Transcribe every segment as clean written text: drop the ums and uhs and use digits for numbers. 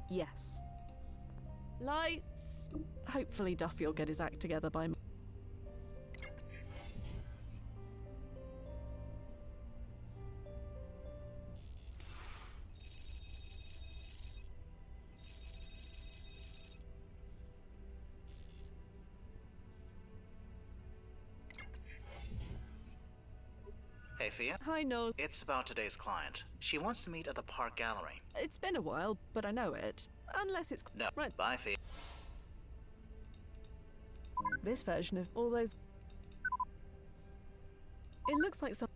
Yes. Lights. Hopefully Duffy will get his act together by... Hey, Fia. Hi, Noel. It's about today's client. She wants to meet at the Park Gallery. It's been a while, but I know it. Unless it's... No. Right. Bye, Fia. This version of all those... It looks like some...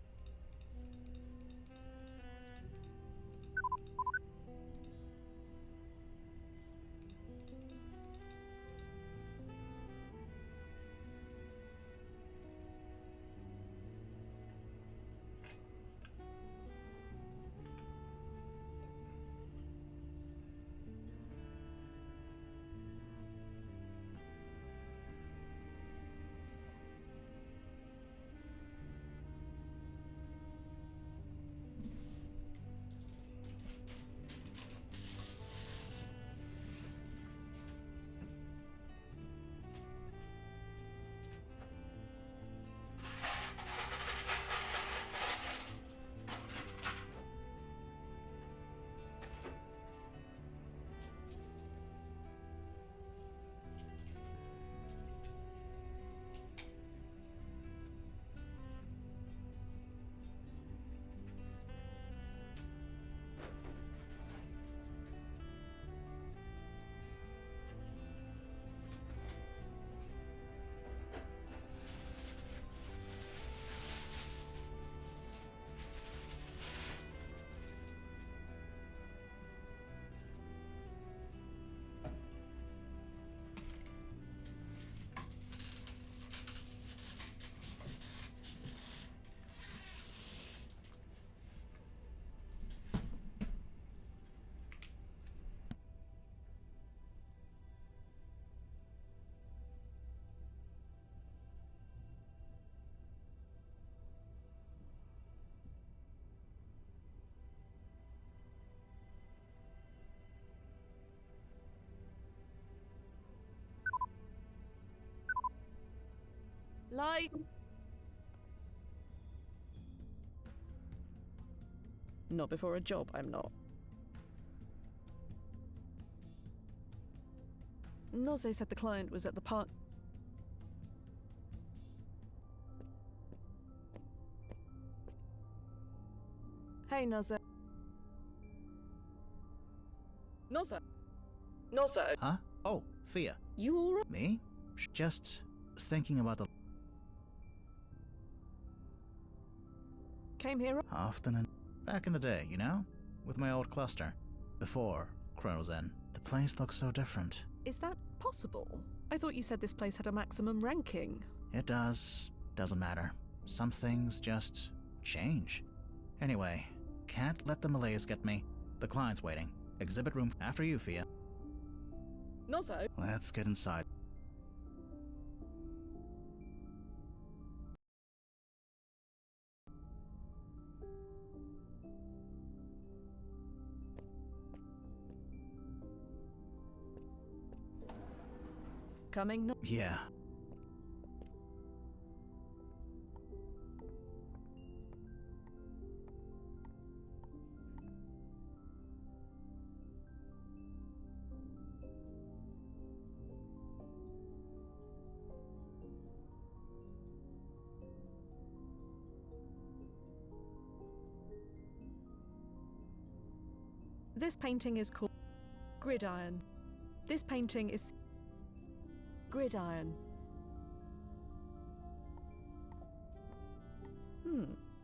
Light. Not before a job, I'm not. Noze said the client was at the park. Hey, Noze. Noze. Noze. Huh? Oh, Fia. You alright? Me? Just thinking about the... Came here. Often and... Back in the day, you know? With my old cluster. Before Chrono's End. The place looks so different. Is that possible? I thought you said this place had a maximum ranking. It does. Doesn't matter. Some things just... change. Anyway, can't let the Malays get me. The client's waiting. Exhibit room after you, Fia. Nozo. Let's get inside. Coming? Yeah. This painting is called Gridiron. This painting is Gridiron.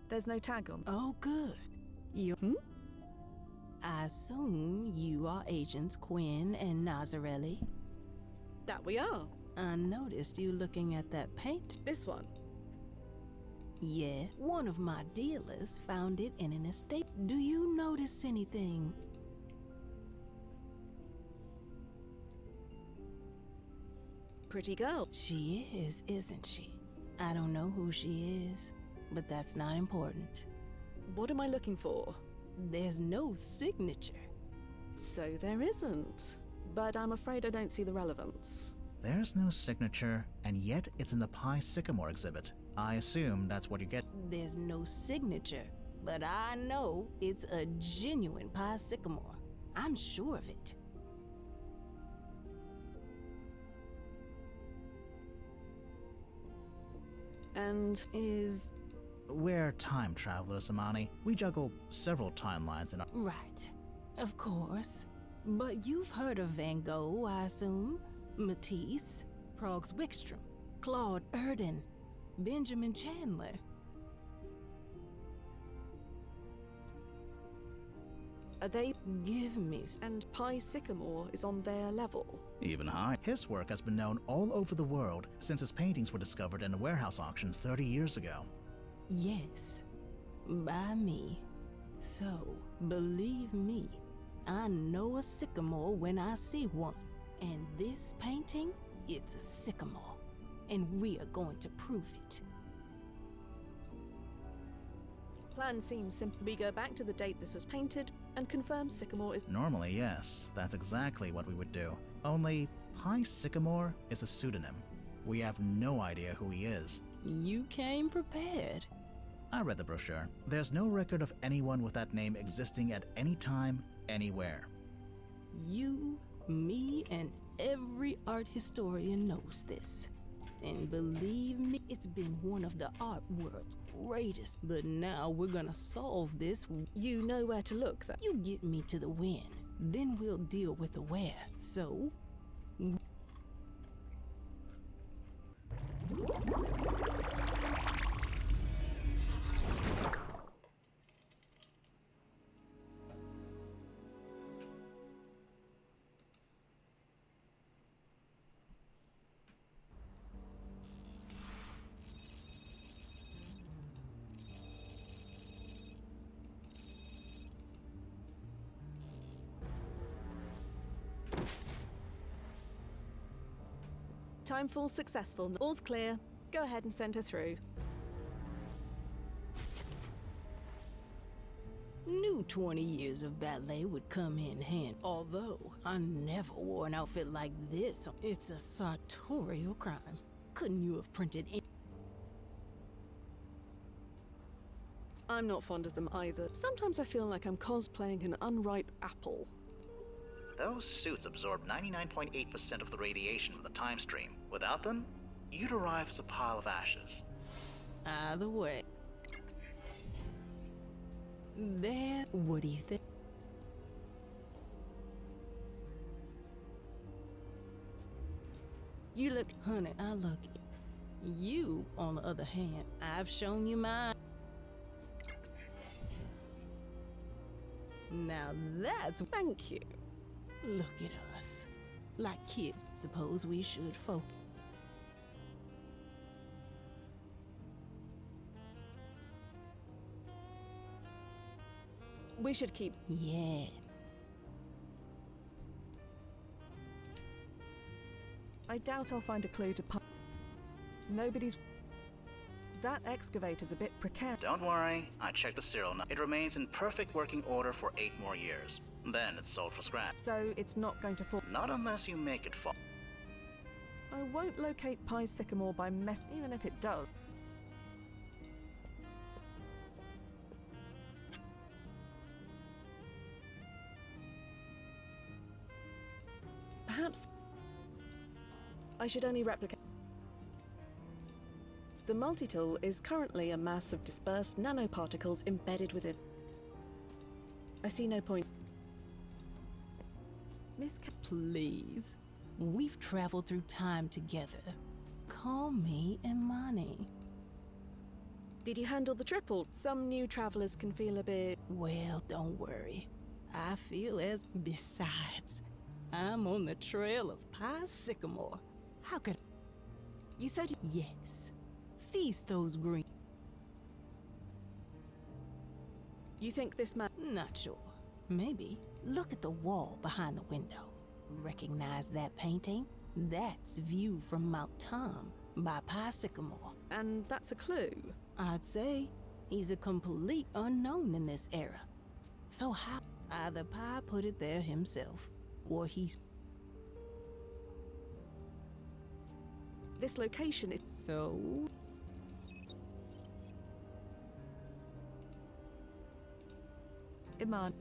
There's no tag on. Oh, good. You. I assume you are agents Quinn and Nazarelli. That we are. I noticed you looking at that paint. This one. Yeah, one of my dealers found it in an estate. Do you notice anything? Pretty girl. She is, isn't she? I don't know who she is, but that's not important. What am I looking for? There's no signature. So there isn't. But I'm afraid I don't see the relevance. There's no signature, and yet it's in the Pie Sycamore exhibit. I assume that's what you get. There's no signature, but I know it's a genuine Pie Sycamore. I'm sure of it. And Is We're time travelers, Amani. We juggle several timelines in our... right, of course. But you've heard of Van Gogh, I assume? Matisse, Proggs Wickstrom, Claude Erdin, Benjamin Chandler. are they... Give me And Pie Sycamore is on their level. Even high. His work has been known all over the world since his paintings were discovered in a warehouse auction 30 years ago. yes, by me. So, believe me, I know a sycamore when I see one. And this painting, it's a sycamore. And we are going to prove it. Plan seems simple. We go back to the date this was painted and confirm Sycamore is... Normally, yes, that's exactly what we would do. Only, Pie Sycamore is a pseudonym. We have no idea who he is. You came prepared. I read the brochure. There's no record of anyone with that name existing at any time, anywhere. You, me, and every art historian knows this. And believe me, it's been one of the art world's greatest. But now we're gonna solve this. You know where to look, then. You get me to the when, then we'll deal with the where. So, Timefall successful. All's clear. Go ahead and send her through. knew 20 years of ballet would come in handy. Although I never wore an outfit like this. It's a sartorial crime. Couldn't you have printed it? I'm not fond of them either. Sometimes I feel like I'm cosplaying an unripe apple. Those suits absorb 99.8% of the radiation from the time stream. Without them, you'd arrive as a pile of ashes. Either way. There, what do you think? You look... Honey, I look. You, on the other hand, I've shown you mine. Now that's... Thank you. Look at us. Like kids. Suppose we should focus. We should keep... Yeah. I doubt I'll find a clue to... Nobody's... That excavator's a bit precarious. Don't worry, I checked the serial number. It remains in perfect working order for 8 more years. Then it's sold for scrap. So it's not going to fall... Not unless you make it fall. I won't locate Pie Sycamore by mess... even if it does. Perhaps... I should only replicate... The multitool is currently a mass of dispersed nanoparticles embedded within. I see no point. Miss Please. We've traveled through time together. Call me Imani. Did you handle the triple? Some new travelers can feel a bit... Well, don't worry. I feel as... Besides, I'm on the trail of Pie Sycamore. How could... You said you... Yes. Feast those green... You think this man... Not sure. Maybe. Look at the wall behind the window. Recognize that painting? That's View from Mount Tom by Pie Sycamore. And that's a clue. I'd say he's a complete unknown in this era. So how... Either Pi put it there himself, or he's... This location is So... Iman.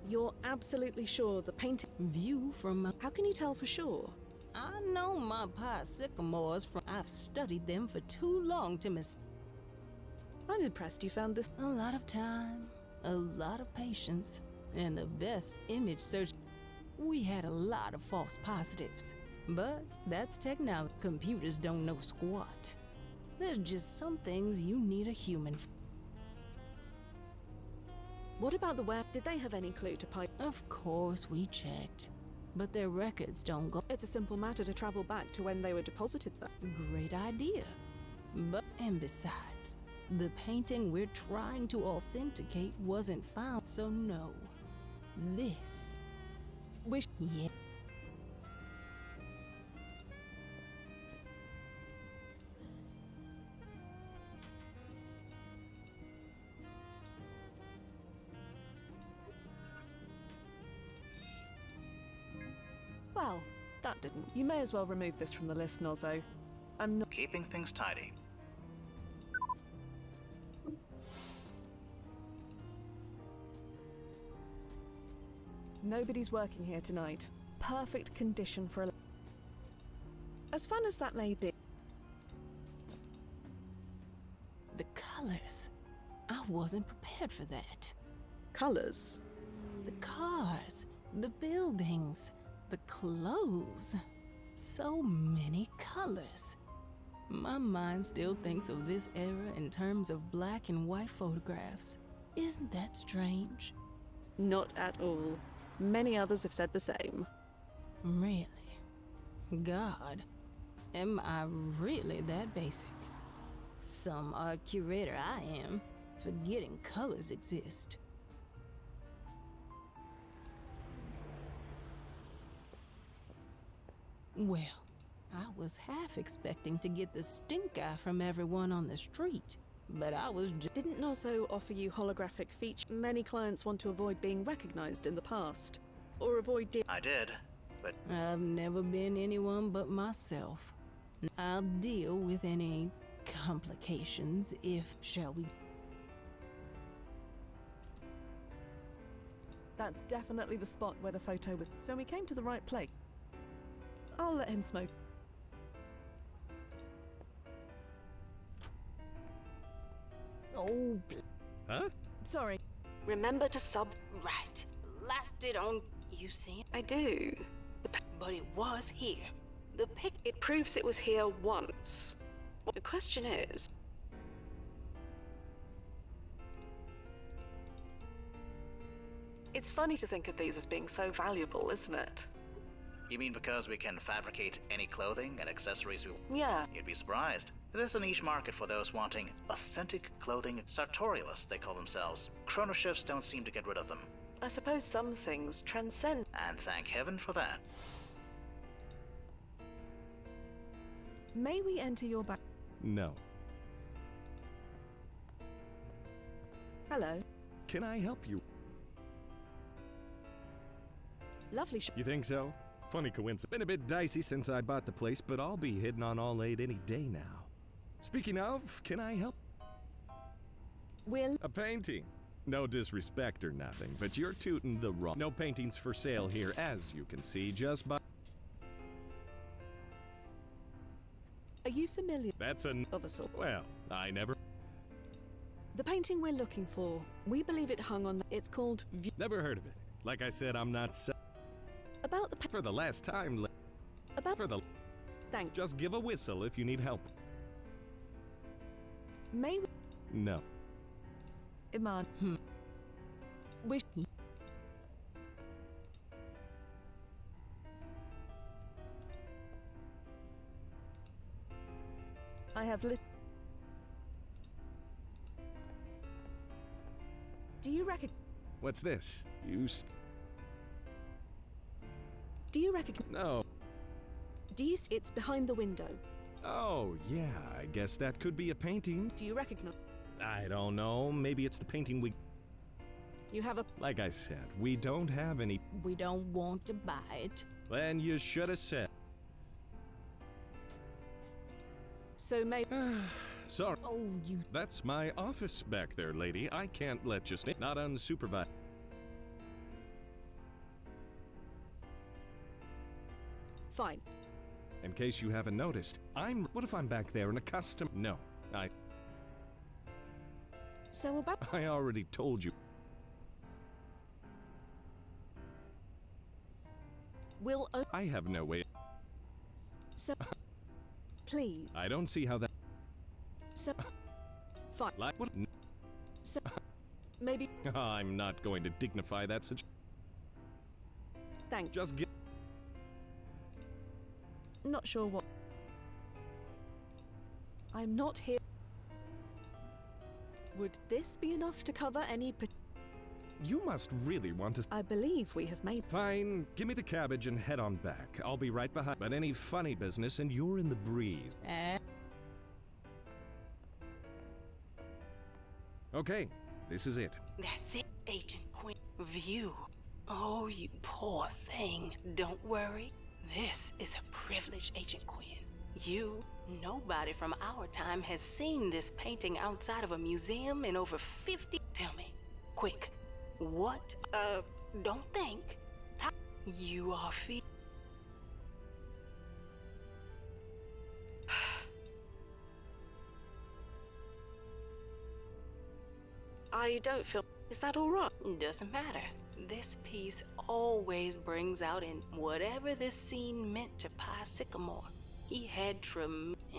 You're absolutely sure the painting... View from my... How can you tell for sure? I know my Pi sycamores from... I've studied them for too long to miss... I'm impressed you found this. A lot of time, a lot of patience, and the best image search. We had a lot of false positives, but that's technology. Computers don't know squat. There's just some things you need a human for. What about the web? Did they have any clue to pipe? Of course we checked, but their records don't go. It's a simple matter to travel back to when they were deposited there. Great idea. And besides, the painting we're trying to authenticate wasn't found, so no. This... Yeah. Well, that didn't. You may as well remove this from the list, Nozzo. I'm not... Keeping things tidy. Nobody's working here tonight. Perfect condition for a... As fun as that may be. The colors. I wasn't prepared for that. Colours? The cars, the buildings, the clothes. So many colors. My mind still thinks of this era in terms of black and white photographs. Isn't that strange? Not at all. Many others have said the same. Really? God, am I really that basic? Some art curator I am, forgetting colors exist. Well, I was half expecting to get the stink eye from everyone on the street, but I was just... Didn't Nozzo offer you holographic feature? Many clients want to avoid being recognized in the past. Or avoid I did, but I've never been anyone but myself. I'll deal with any complications if, shall we... That's definitely the spot where the photo was. So we came to the right place. I'll let him smoke. Oh, Huh? Sorry. Remember to sub. right. Blasted on... You see? I do. But it was here. The pic. It proves it was here once. The question is. It's funny to think of these as being so valuable, isn't it? you mean because we can fabricate any clothing and accessories we... Yeah. You'd be surprised. There's a niche market for those wanting authentic clothing. Sartorialists, they call themselves. Chrono shifts don't seem to get rid of them. I suppose some things transcend. And thank heaven for that. May we enter your back? No. Hello. Can I help you? Lovely You think so? Funny coincidence. Been a bit dicey since I bought the place, but I'll be hitting on all 8 any day now. Speaking of, can I help? We're... A painting. No disrespect or nothing, but you're tooting the wrong. No paintings for sale here, as you can see, just by... Are you familiar That's a... of a sort? Well, I never... The painting we're looking for, we believe it hung on... It's called... Never heard of it. Like I said, I'm not... About the... For the last time... About... For the... Thank... Just give a whistle if you need help. May we... No. Iman... Wish... I have lit... Do you recognize... What's this? You... Do you recognize... No. Do you... It's behind the window. Oh, yeah, I guess that could be a painting. Do you recognize... I don't know. Maybe it's the painting we... You have a... Like I said, we don't have any. We don't want to buy it. Then you should have said. So maybe... Sorry. Oh, you... That's my office back there, lady. I can't let you stay. Not unsupervised. Fine. In case you haven't noticed, What if I'm back there in a custom? No, So about... I already told you. Will... I have no way. So... Please. I don't see how that. So... Fine. Like what? So... Maybe... I'm not going to dignify that such. Thank... Just get. Not sure what... I'm not here... Would this be enough to cover any... You must really want to. I believe we have made... Fine, give me the cabbage and head on back. I'll be right behind. But any funny business and you're in the breeze. Okay, this is it. That's it, Agent Quinn. View. Oh, you poor thing. Don't worry. This is a privilege, Agent Quinn. Nobody from our time has seen this painting outside of a museum in over 50... Tell me, quick, what, don't think. You are I don't feel... Is that all right? Doesn't matter. This piece always brings out in whatever this scene meant to Pi Sycamore. He had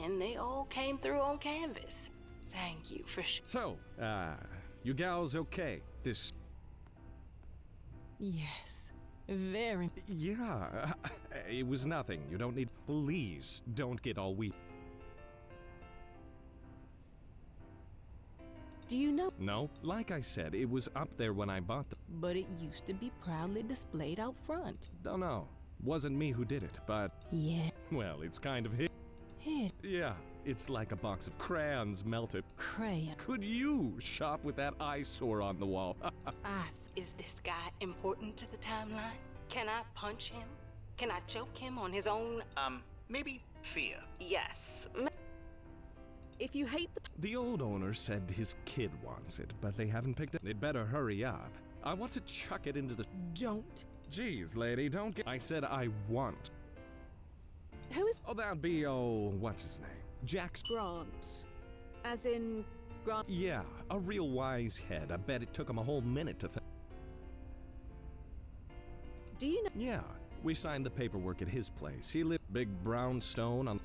and they all came through on canvas. Thank you for So, you gals okay? This... Yes. Very... Yeah, it was nothing. You don't need... Please, don't get all weak. Do you know... No, like I said, it was up there when I bought them. But it used to be proudly displayed out front. Don't know. Wasn't me who did it, but... Yeah. Well, it's kind of hit. Hit. Yeah, it's like a box of crayons melted. Crayon. Could you shop with that eyesore on the wall? Is this guy important to the timeline? Can I punch him? Can I choke him on his own? Maybe fear. Yes. If you hate the... The old owner said his kid wants it, but they haven't picked it. They'd better hurry up. I want to chuck it into the... Don't. Jeez, lady, don't get... I said I want. Who is... Oh, that'd be, what's his name? Jack's... Grant? As in... Grant... Yeah, a real wise head. I bet it took him a whole minute to think. Do you know... Yeah, we signed the paperwork at his place. He lived big brown stone on...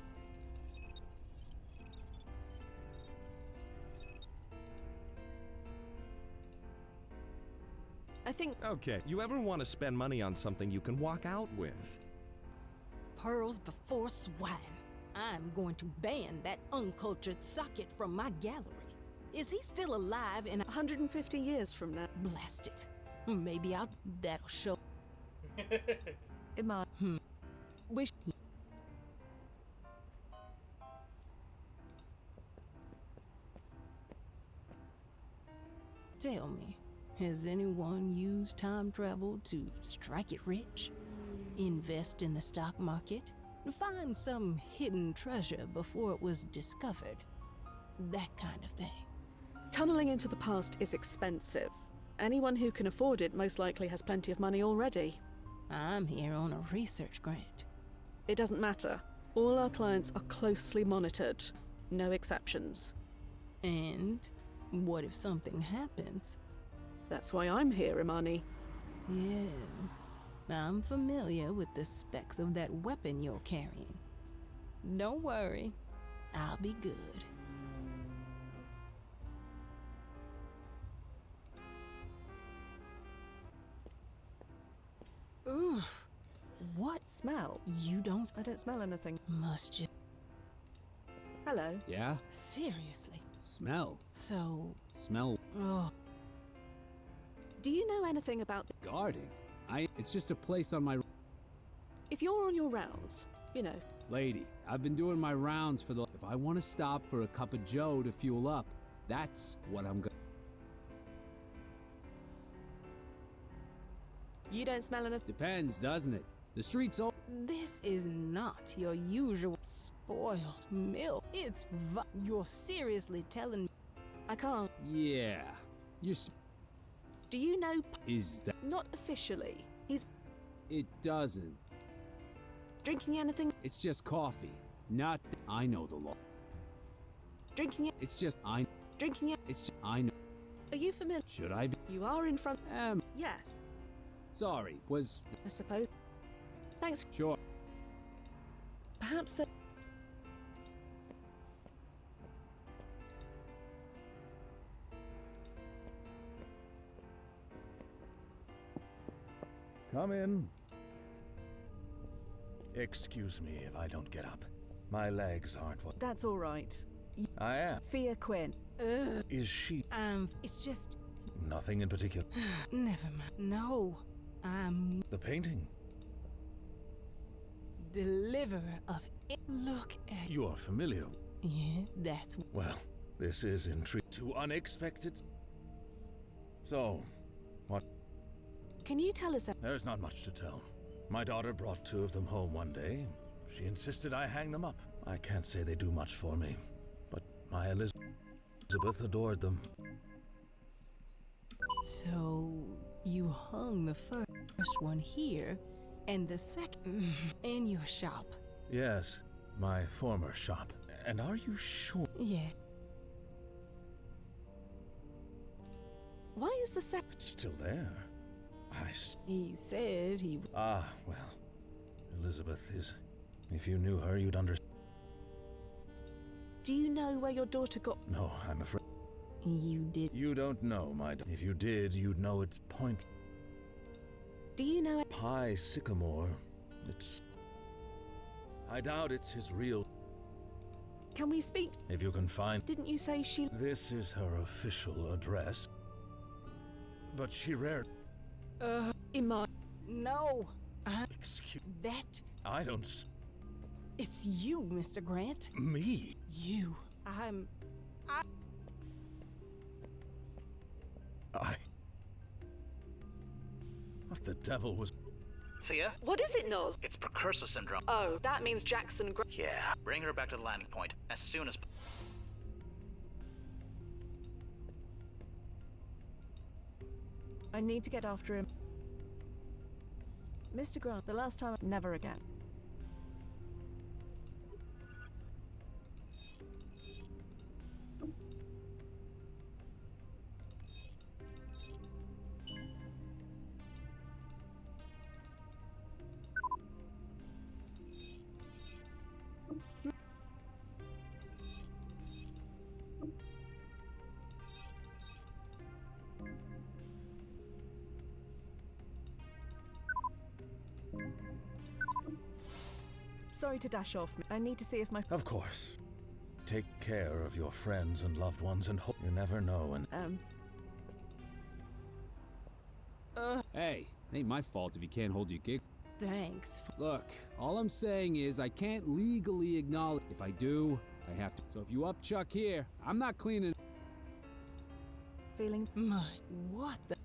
I think... Okay, you ever want to spend money on something you can walk out with? Pearls before swine. I'm going to ban that uncultured socket from my gallery. Is he still alive in 150 years from now? Blast it. Maybe that'll show. Iman. Wish... Tell me, has anyone used time travel to strike it rich? Invest in the stock market? Find some hidden treasure before it was discovered? That kind of thing. Tunneling into the past is expensive. Anyone who can afford it most likely has plenty of money already. I'm here on a research grant. It doesn't matter. All our clients are closely monitored. No exceptions. And what if something happens? That's why I'm here, Imani. Yeah, I'm familiar with the specs of that weapon you're carrying. Don't worry, I'll be good. Oof. What? Smell? You don't? I don't smell anything. Must you? Hello. Yeah? Seriously? Smell. So... Smell. Oh, Do you know anything about... Guarding. It's just a place on my... If you're on your rounds, you know... Lady, I've been doing my rounds for the... If I want to stop for a cup of joe to fuel up, that's what I'm gonna... You don't smell anything. Depends, doesn't it? The streets all. This is not your usual spoiled milk. You're seriously telling me. I can't. Yeah. Do you know? Is that. Not officially. He's It doesn't. drinking anything? It's just coffee. Not. I know the law. Drinking it? It's just. Drinking it? It's just. I know. Are you familiar? Should I be? You are in front. Yes, Sorry. Was. I suppose. Thanks. Sure. Perhaps that. Come in. Excuse me if I don't get up. My legs aren't what That's all right. I am. Fia Quinn. Is she? It's just. Nothing in particular. Never mind. No, I'm The painting. deliverer of it. Look at. You are familiar. Yeah, that's. Well, this is intriguing. Too unexpected. So, what? Can you tell us? There's not much to tell. My daughter brought 2 of them home one day. She insisted I hang them up. I can't say they do much for me, but my Elizabeth adored them. So you hung the first one here, and the second in your shop. Yes, my former shop. And are you sure? Yeah. Why is the second? It's still there. He said he. Ah, well. Elizabeth is. If you knew her, you'd understand. Do you know where your daughter got? No, I'm afraid. You did. You don't know, If you did, you'd know it's point. Do you know? Pie Sycamore. It's. I doubt it's his real. Can we speak? If you can find. Didn't you say she? This is her official address. But she rarely. In my. No. Excuse. That. I don't. It's you, Mr. Grant. Me? You. What the devil was. Thea? What is it, Noz? It's precursor syndrome. Oh, that means Jackson. Yeah. Bring her back to the landing point as soon as. I need to get after him. Mr. Grant, the last time. Never again. Sorry to dash off. I need to see if my. Of course. Take care of your friends and loved ones and hope you never know and. Hey, it ain't my fault if you can't hold your gig. Thanks. Look, all I'm saying is I can't legally acknowledge. If I do, I have to. So if you up Chuck here, I'm not cleaning. Feeling. My. What the.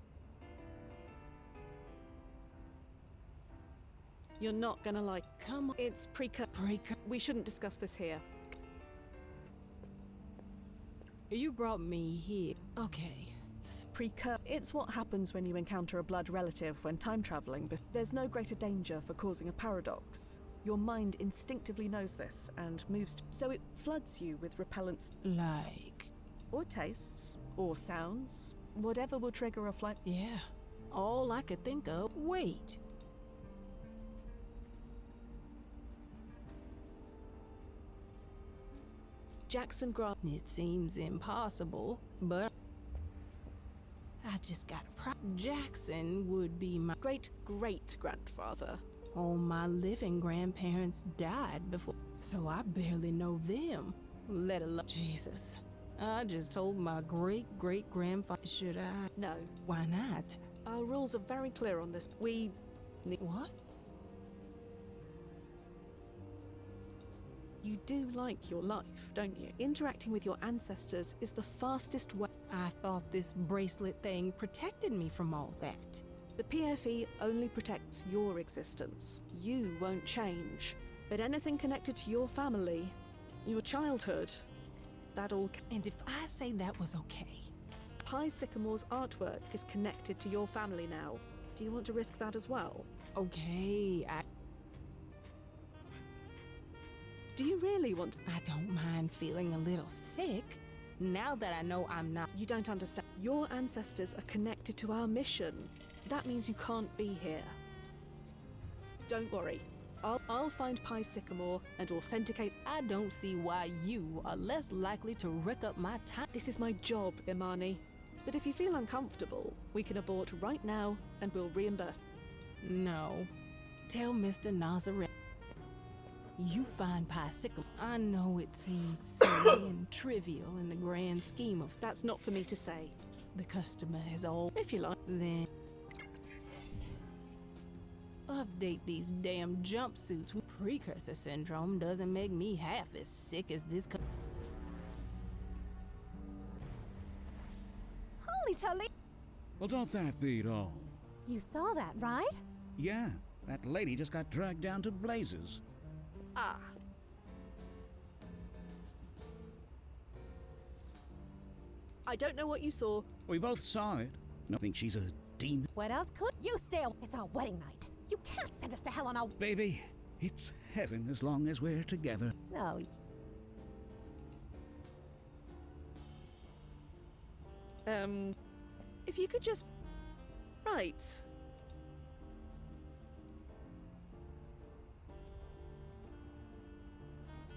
You're not gonna like. Come on. It's We shouldn't discuss this here. You brought me here. Okay. It's what happens when you encounter a blood relative when time traveling, but there's no greater danger for causing a paradox. Your mind instinctively knows this and moves, so it floods you with repellents. Like. Or tastes, or sounds, whatever will trigger a flight. Yeah. All I could think of. Wait. Jackson Grant. It seems impossible, but I just got Jackson would be my great-great-grandfather. All my living grandparents died before, so I barely know them, let alone Jesus. I just told my great-great-grandfather. Should I? No. Why not? Our rules are very clear on this. What? You do like your life, don't you? Interacting with your ancestors is the fastest way. I thought this bracelet thing protected me from all that. The PFE only protects your existence. You won't change. But anything connected to your family, your childhood, that all... And if I say that was okay? Pi Sycamore's artwork is connected to your family now. Do you want to risk that as well? Okay, Do you really want to? I don't mind feeling a little sick, now that I know I'm not. You don't understand. Your ancestors are connected to our mission. That means you can't be here. Don't worry. I'll find Pi Sycamore and authenticate. I don't see why you are less likely to wreck up my time. This is my job, Imani. But if you feel uncomfortable, we can abort right now and we'll reimburse. No. Tell Mr. Nazareth. You find Pi Sycamore. I know it seems silly and trivial in the grand scheme of... That's not for me to say. The customer is old. If you like. Then... update these damn jumpsuits. Precursor syndrome doesn't make me half as sick as this. Holy Tully! Well, don't that beat all? You saw that, right? Yeah, that lady just got dragged down to blazes. Ah. I don't know what you saw. We both saw it. No, think she's a demon. What else could you stay? It's our wedding night. You can't send us to hell on our... Baby, it's heaven as long as we're together. No. If you could just... Right.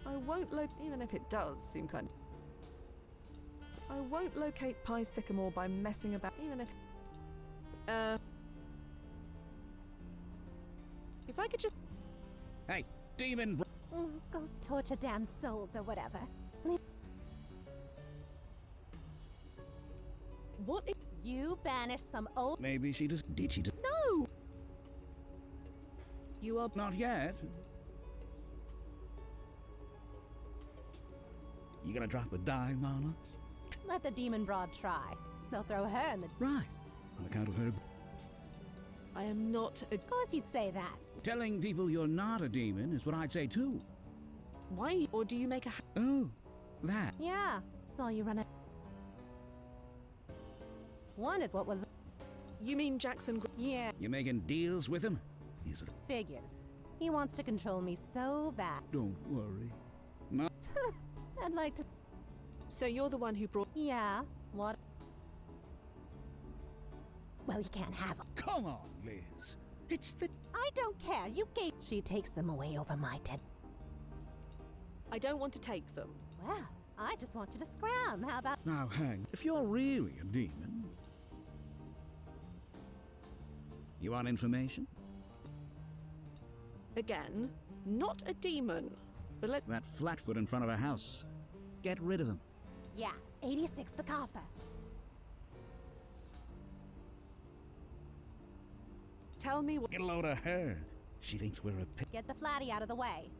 I won't even if it does seem kind of... I won't locate Pi Sycamore by messing about, even if... If I could just... Hey, demon go torture damn souls or whatever. What if... You banished some old... Maybe she just... Did she just... No! You are... Not yet. You gonna drop a dime on us? Let the demon broad try. They'll throw her in the... Right. On account of her... I am not a... Of course you'd say that. Telling people you're not a demon is what I'd say too. Why? Or do you make a... Oh, that. Yeah, saw you run it. Wanted what was... You mean Jackson... Yeah, You making deals with him? He's a... figures. He wants to control me so bad. Don't worry. No. I'd like to... So you're the one who brought... Yeah, what? Well, you can't have them. Come on, Liz. It's the... I don't care. You gave... She takes them away over my dead... I don't want to take them. Well, I just want you to scram. How about... Now, hang. If you're really a demon... You want information? Again, not a demon. But let... That flatfoot in front of a house. Get rid of him. Yeah, 86 the copper. Tell me what... Get a load of her. She thinks we're a pig. Get the flatty out of the way.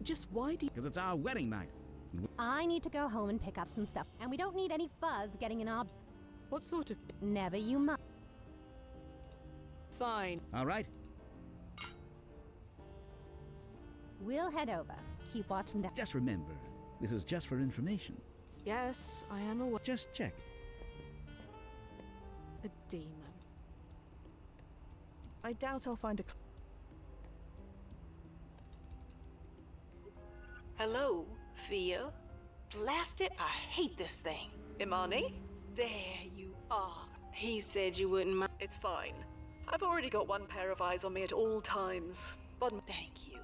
Just why do you... Because it's our wedding night. I need to go home and pick up some stuff. And we don't need any fuzz getting in our... What sort of... Never you mind. Fine. All right? We'll head over. Keep watching down. Just remember, this is just for information. Yes, I am aware. Just check. A demon. I doubt I'll find a... Hello, Thea. Blast it, I hate this thing. Imani? There you are. He said you wouldn't mind. It's fine. I've already got one pair of eyes on me at all times. But Thank you.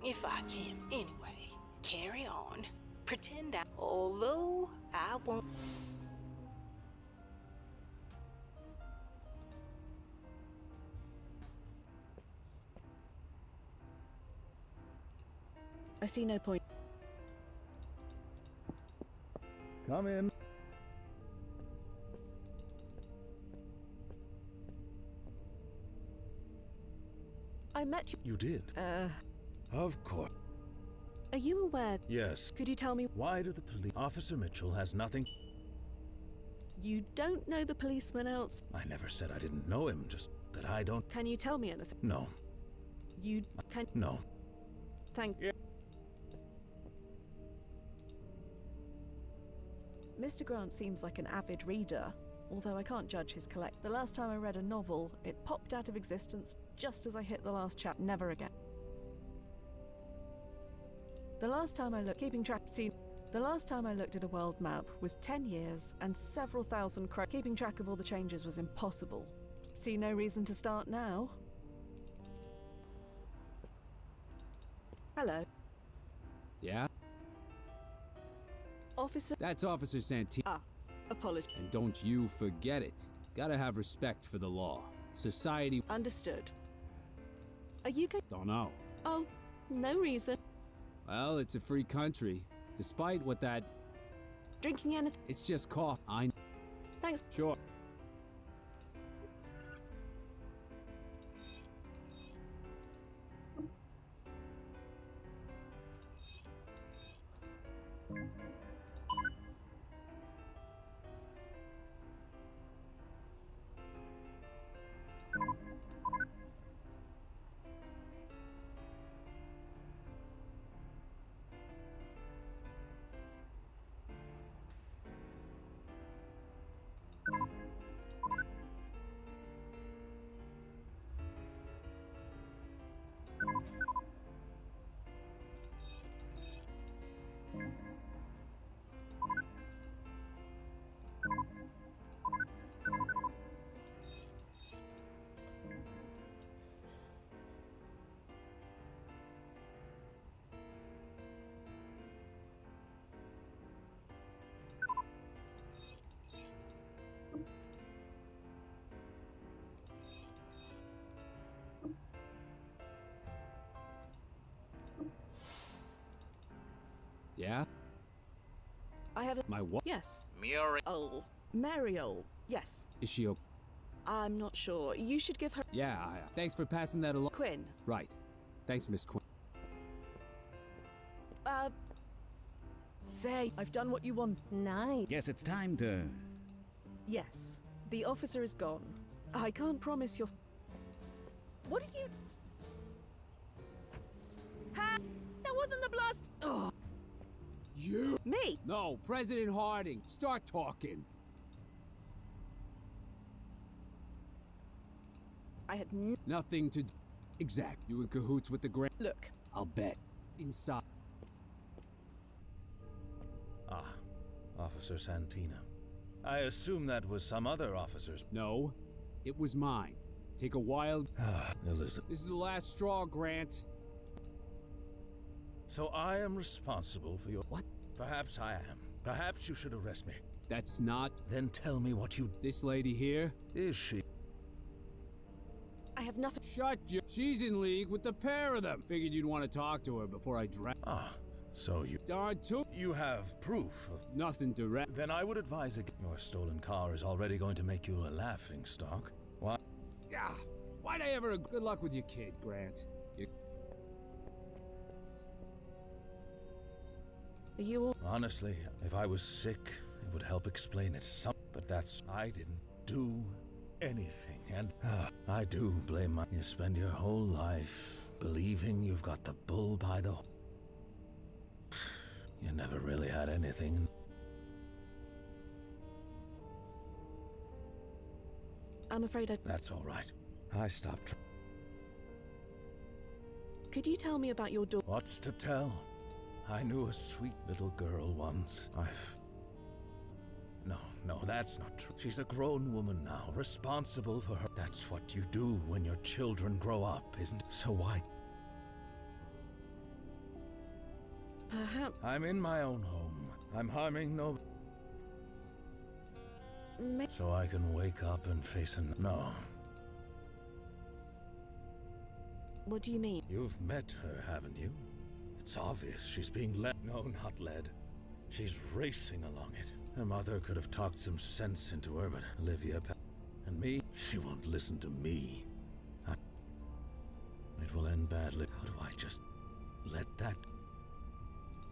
If I can. Anyway, carry on. Pretend I... Although, I won't... I see no point. Come in. I met you... You did? Of course. Are you aware... Yes. Could you tell me... Why do the police... Officer Mitchell has nothing... You don't know the policeman outside? I never said I didn't know him, just that I don't. Can you tell me anything? No. You can. No. Thank you. Mr. Grant seems like an avid reader, although I can't judge his collect. The last time I read a novel, it popped out of existence just as I hit the last chapter. Never again. The last time I looked at a world map was 10 years and several thousand keeping track of all the changes was impossible. See no reason to start now. Hello. Yeah? Officer. That's Officer Santini. Ah, apology. And don't you forget it. Gotta have respect for the law. Society. Understood. Are you going? Don't know. Oh, no reason. Well, it's a free country. Despite what that. Drinking anything? It's just coffee. Thanks. Sure. Yeah? I have a. My what? Yes. Muriel. Mariel. Yes. Is she okay? I'm not sure. You should give her. Yeah, thanks for passing that along. Quinn. Right. Thanks, Miss Quinn. There. I've done what you want. Nice. Guess it's time to... Yes. The officer is gone. I can't promise your. What are you? Ha! That wasn't the blast. Oh. You? Me? No, President Harding. Start talking. I had Nothing to do. Exact. You in cahoots with the grand. Look. I'll bet. Inside. Ah, Officer Santina. I assume that was some other officer's. No, it was mine. Take a wild. Elizabeth. This is the last straw, Grant. So I am responsible for your. What? Perhaps I am. Perhaps you should arrest me. That's not. Then tell me what you. This lady here? Is she? I have nothing. Shut you. She's in league with the pair of them. Figured you'd want to talk to her before I drag. Ah, so you. Darn too. You have proof of. Nothing direct. Then I would advise your stolen car is already going to make you a laughing stock. Why? Yeah. Why'd I ever? Good luck with your kid, Grant. Are you all? Honestly, if I was sick, it would help explain it some. But that's. I didn't do anything, and I do blame my. You spend your whole life believing you've got the bull by the. You never really had anything. I'm afraid I. That's all right. I stopped. Could you tell me about your daughter? What's to tell? I knew a sweet little girl once. No, that's not true. She's a grown woman now, responsible for her. That's what you do when your children grow up, isn't it? So why? Perhaps. I'm in my own home. I'm harming no. So I can wake up and face a. No. What do you mean? You've met her, haven't you? It's obvious she's being led. No, not led. She's racing along it. Her mother could have talked some sense into her, but Olivia. And me? She won't listen to me. It will end badly. How do I just let that.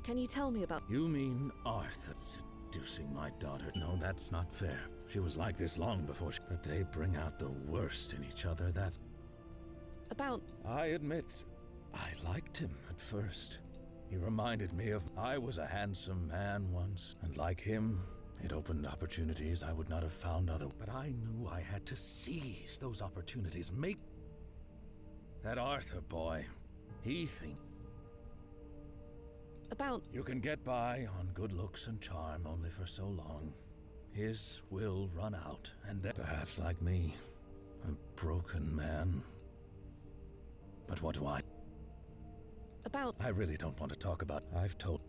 Can you tell me about. You mean Arthur seducing my daughter? No, that's not fair. She was like this long before she... But they bring out the worst in each other, that's... About. I admit, I liked him at first. He reminded me of... I was a handsome man once, and like him, it opened opportunities I would not have found other... But I knew I had to seize those opportunities, make... That Arthur boy, he thinks... About. You can get by on good looks and charm only for so long. His will run out, and then... Perhaps like me, a broken man. But what do I... About. I really don't want to talk about... I've told...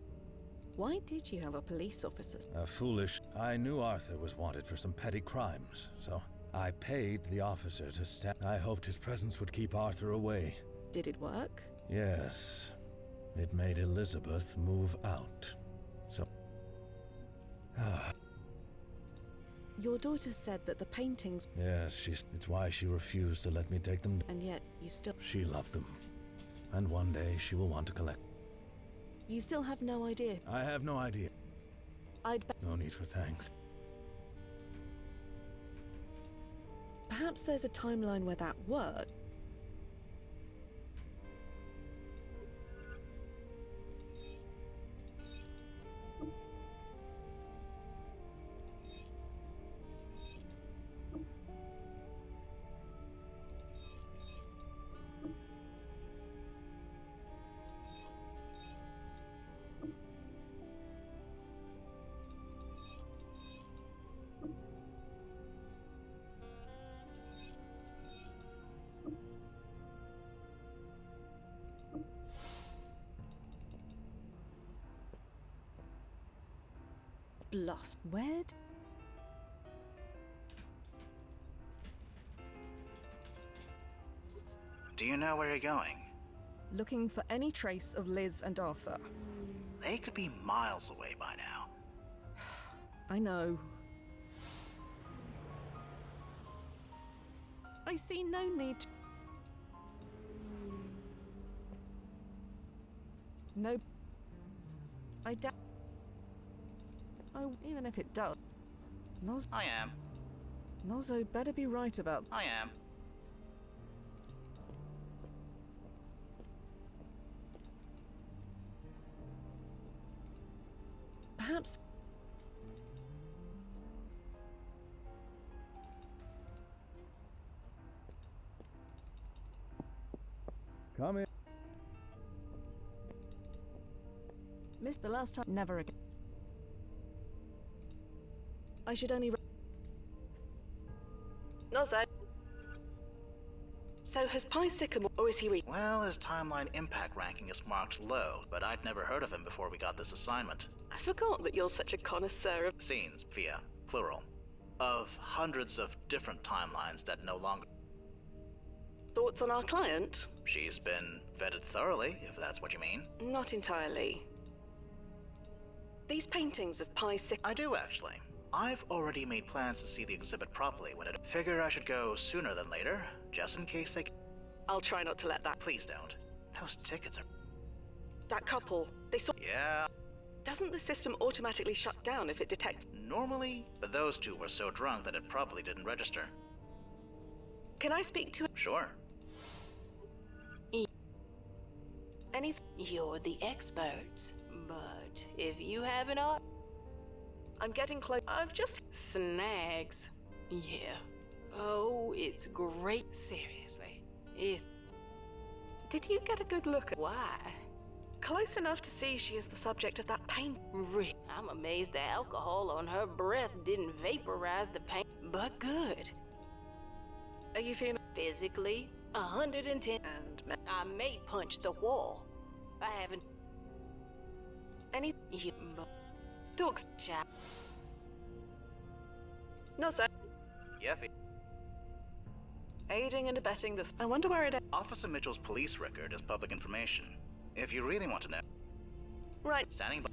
Why did you have a police officer? A foolish... I knew Arthur was wanted for some petty crimes, so I paid the officer to stab... I hoped his presence would keep Arthur away. Did it work? Yes. It made Elizabeth move out. So... Your daughter said that the paintings... Yes, it's why she refused to let me take them. And yet, you still... She loved them. And one day she will want to collect. You still have no idea. I have no idea. I'd bet... No need for thanks. Perhaps there's a timeline where that worked. Lost. Where? Do you know where you're going? Looking for any trace of Liz and Arthur. They could be miles away by now. I know. I see no need to... No... I doubt... Oh, even if it does... I am. Nozzo better be right about... I am. Perhaps... Come in. Missed the last time... Never again. I should only... Nozzo. So has Pi Sycamore, or is he Well, his timeline impact ranking is marked low, but I'd never heard of him before we got this assignment. I forgot that you're such a connoisseur of... Scenes, via, plural, of hundreds of different timelines that no longer... Thoughts on our client? She's been vetted thoroughly, if that's what you mean. Not entirely. These paintings of Pi Sycamore... I do, actually. I've already made plans to see the exhibit properly when it... Figure I should go sooner than later, just in case they... I'll try not to let that... Please don't. Those tickets are... That couple, they saw... Yeah... Doesn't the system automatically shut down if it detects... Normally, but those two were so drunk that it probably didn't register. Can I speak to... Sure. Anything? You're the experts, but if you have an art... I'm getting close. I've just... Snags. Yeah. Oh, it's great. Seriously. Did you get a good look at... Why? Close enough to see she is the subject of that paint. I'm amazed the alcohol on her breath didn't vaporize the paint. But good. Are you feeling... Physically, 110. And... I may punch the wall. I haven't... Any... Dogs, chap. No, sir. Yeffy. Aiding and abetting this. I wonder where it is. Officer Mitchell's police record is public information. If you really want to know. Right. Standing by.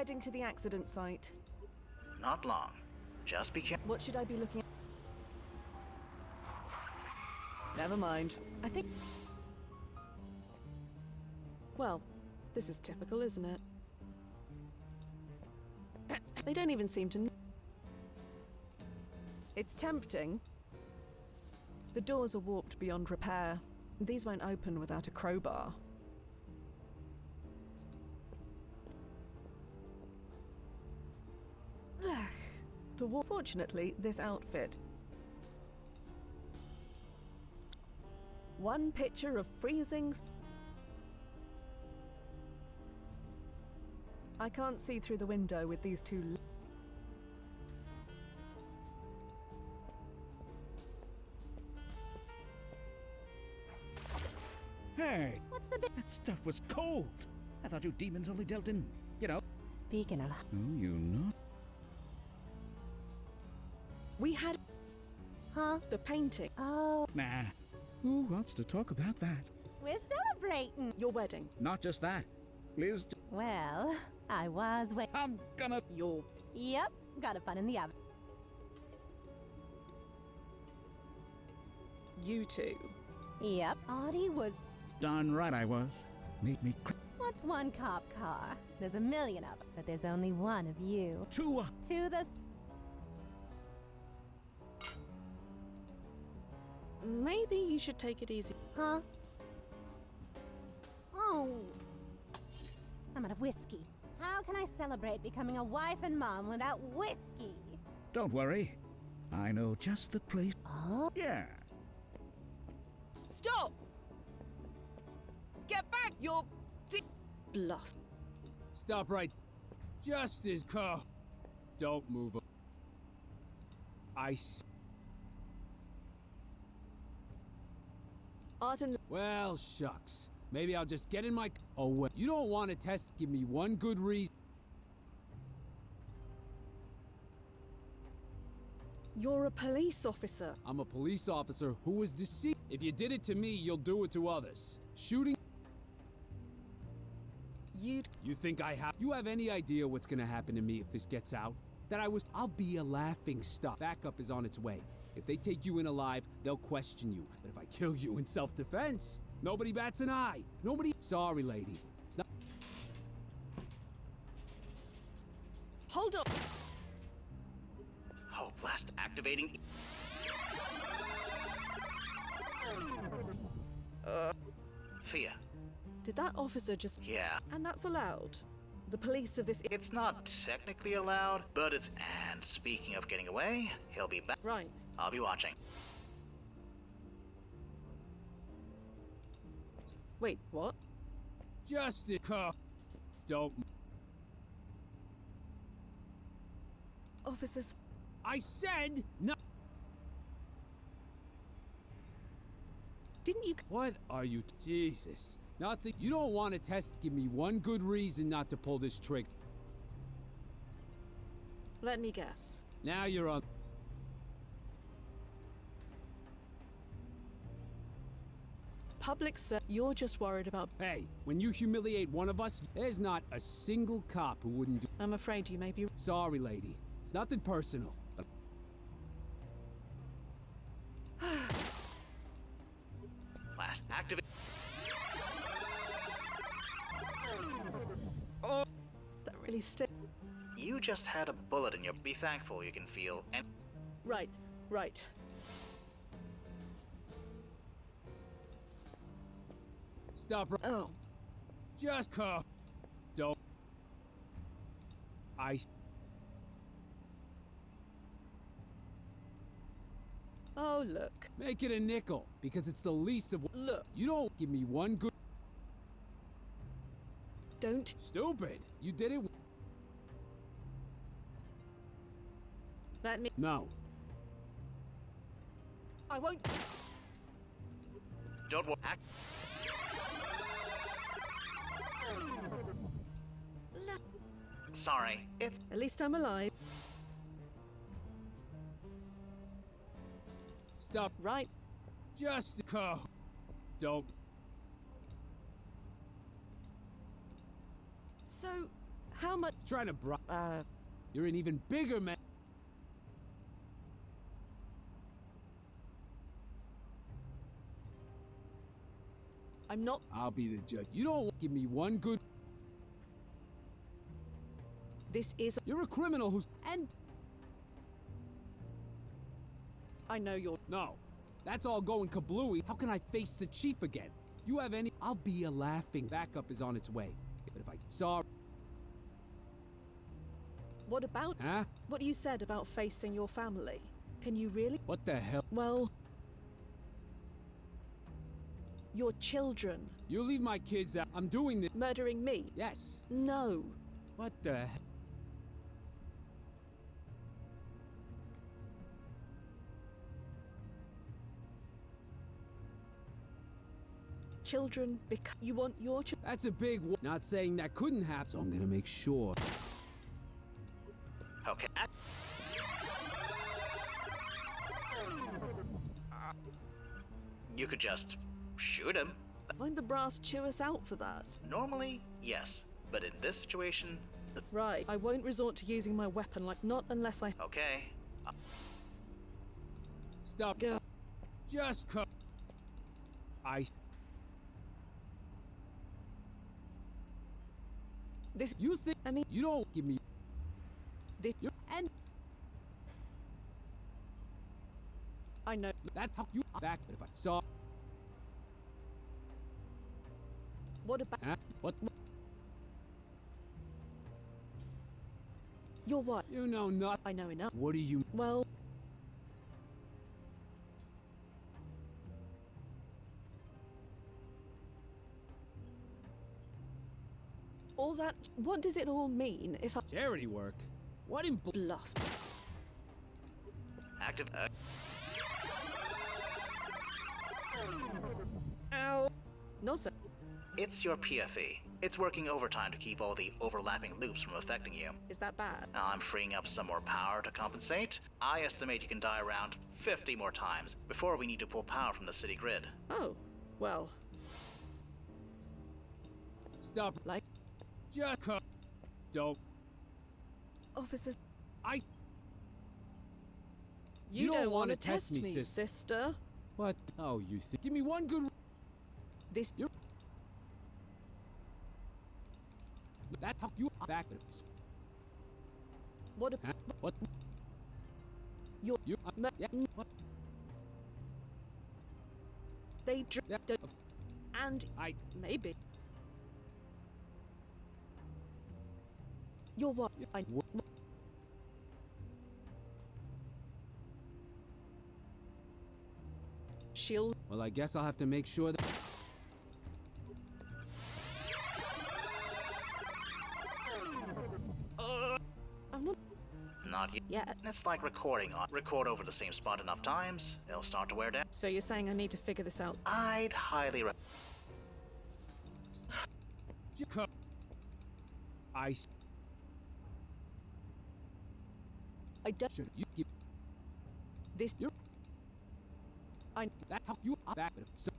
heading to the accident site. Not long. Just be careful. What should I be looking at? Never mind. I think... Well, this is typical, isn't it? They don't even seem to... It's tempting. The doors are warped beyond repair. These won't open without a crowbar. Fortunately, this outfit. One picture of freezing... I can't see through the window with these two... Hey! What's the big... That stuff was cold! I thought you demons only dealt in, you know... Speaking of... Oh, you not? We had... Huh? The painting. Oh, Nah. Who wants to talk about that? we're celebrating! Your wedding. Not just that. Liz... Well, I was wait. I'm gonna... Your... Yep, got a bun in the oven. You two. Yep, Audie was... Darn right I was. Made me What's one cop car? There's a million of them, but there's only one of you. to... To the... Maybe you should take it easy. Huh? Oh. I'm out of whiskey. How can I celebrate becoming a wife and mom without whiskey? Don't worry. I know just the place... Oh? Yeah. Stop! Get back, your... Blast. Stop right. Just as car. Don't move. Art and... Well, shucks. Maybe I'll just get in my... Oh, wait. You don't want to test... Give me one good reason. You're a police officer. I'm a police officer who was deceived. If you did it to me, you'll do it to others. Shooting... You think I have... You have any idea what's gonna happen to me if this gets out? I'll be a laughing stock. Backup is on its way. If they take you in alive, they'll question you. But if I kill you in self-defense, nobody bats an eye. Nobody... Sorry, lady. It's not... Hold up! Oh, blast activating. Thea. Did that officer just... Yeah. And that's allowed? The police of this... It's not technically allowed, but it's... And speaking of getting away, he'll be back. Right. I'll be watching. Wait, what? Just a car. Don't... Officers... I said no... Didn't you... What are you... Jesus. Nothing... You don't want to test... Give me one good reason not to pull this trigger. Let me guess. Now you're on... Public You're just worried about... Hey, when you humiliate one of us, there's not a single cop who wouldn't do... I'm afraid you may be... Sorry, lady. It's nothing personal, but... Blast activate. Oh, that really stinks. You just had a bullet in your... Be thankful you can feel... And... Right, right. Stop right... Oh. Just car. Don't... Oh, look. Make it a nickel, because it's the least of... Look. You don't give me one good... Don't... Stupid! You did it... Let me... No. I won't... Don't worry. Sorry, it's... At least I'm alive. Stop. Right. Just a car. Don't... So, How much? Trying to You're an even bigger man. I'm not. I'll be the judge. You don't give me one good. This is. You're a criminal who's. And. I know you're. No. That's all going kablooey. How can I face the chief again? You have any. I'll be a laughing. Backup is on its way. But if I saw. What about. Huh? What you said about facing your family. Can you really? What the hell? Well. Your children. You leave my kids out. I'm doing this. Murdering me? Yes. No. What the hell? Children, because you want your children. That's a big not saying that couldn't happen, so I'm gonna make sure. Okay. You could just shoot him. Won't the brass chew us out for that? Normally, yes. But in this situation... Right. I won't resort to using my weapon, like, not unless I... Okay. Stop. Go. Just cut. This... You think... I mean... You don't give me... This... And... I know... That's how you... Back, but if I saw... What about... Huh? What? You're what? You know not... I know enough. What do you... Well... All that... What does it all mean if I... Charity work? What in... Lost. Active... Ow. No, sir. It's your PFE. It's working overtime to keep all the overlapping loops from affecting you. Is that bad? Now I'm freeing up some more power to compensate. I estimate you can die around 50 more times before we need to pull power from the city grid. Oh. Well... Stop. Like... Just cut. Don't. Officers... You don't want to test me, sister. What? Oh, you think... Give me one good... This... You're... That how you... Back... What... Huh? What? You're... You... Yeah. What? They... That... And... Maybe... You're what? She'll... Well, I guess I'll have to make sure that... I'm not... Not yet. Yeah. It's like recording. Record over the same spot enough times, it'll start to wear down. So you're saying I need to figure this out? I'd highly I don't... Should you give... This... You're... That how you... Back... So...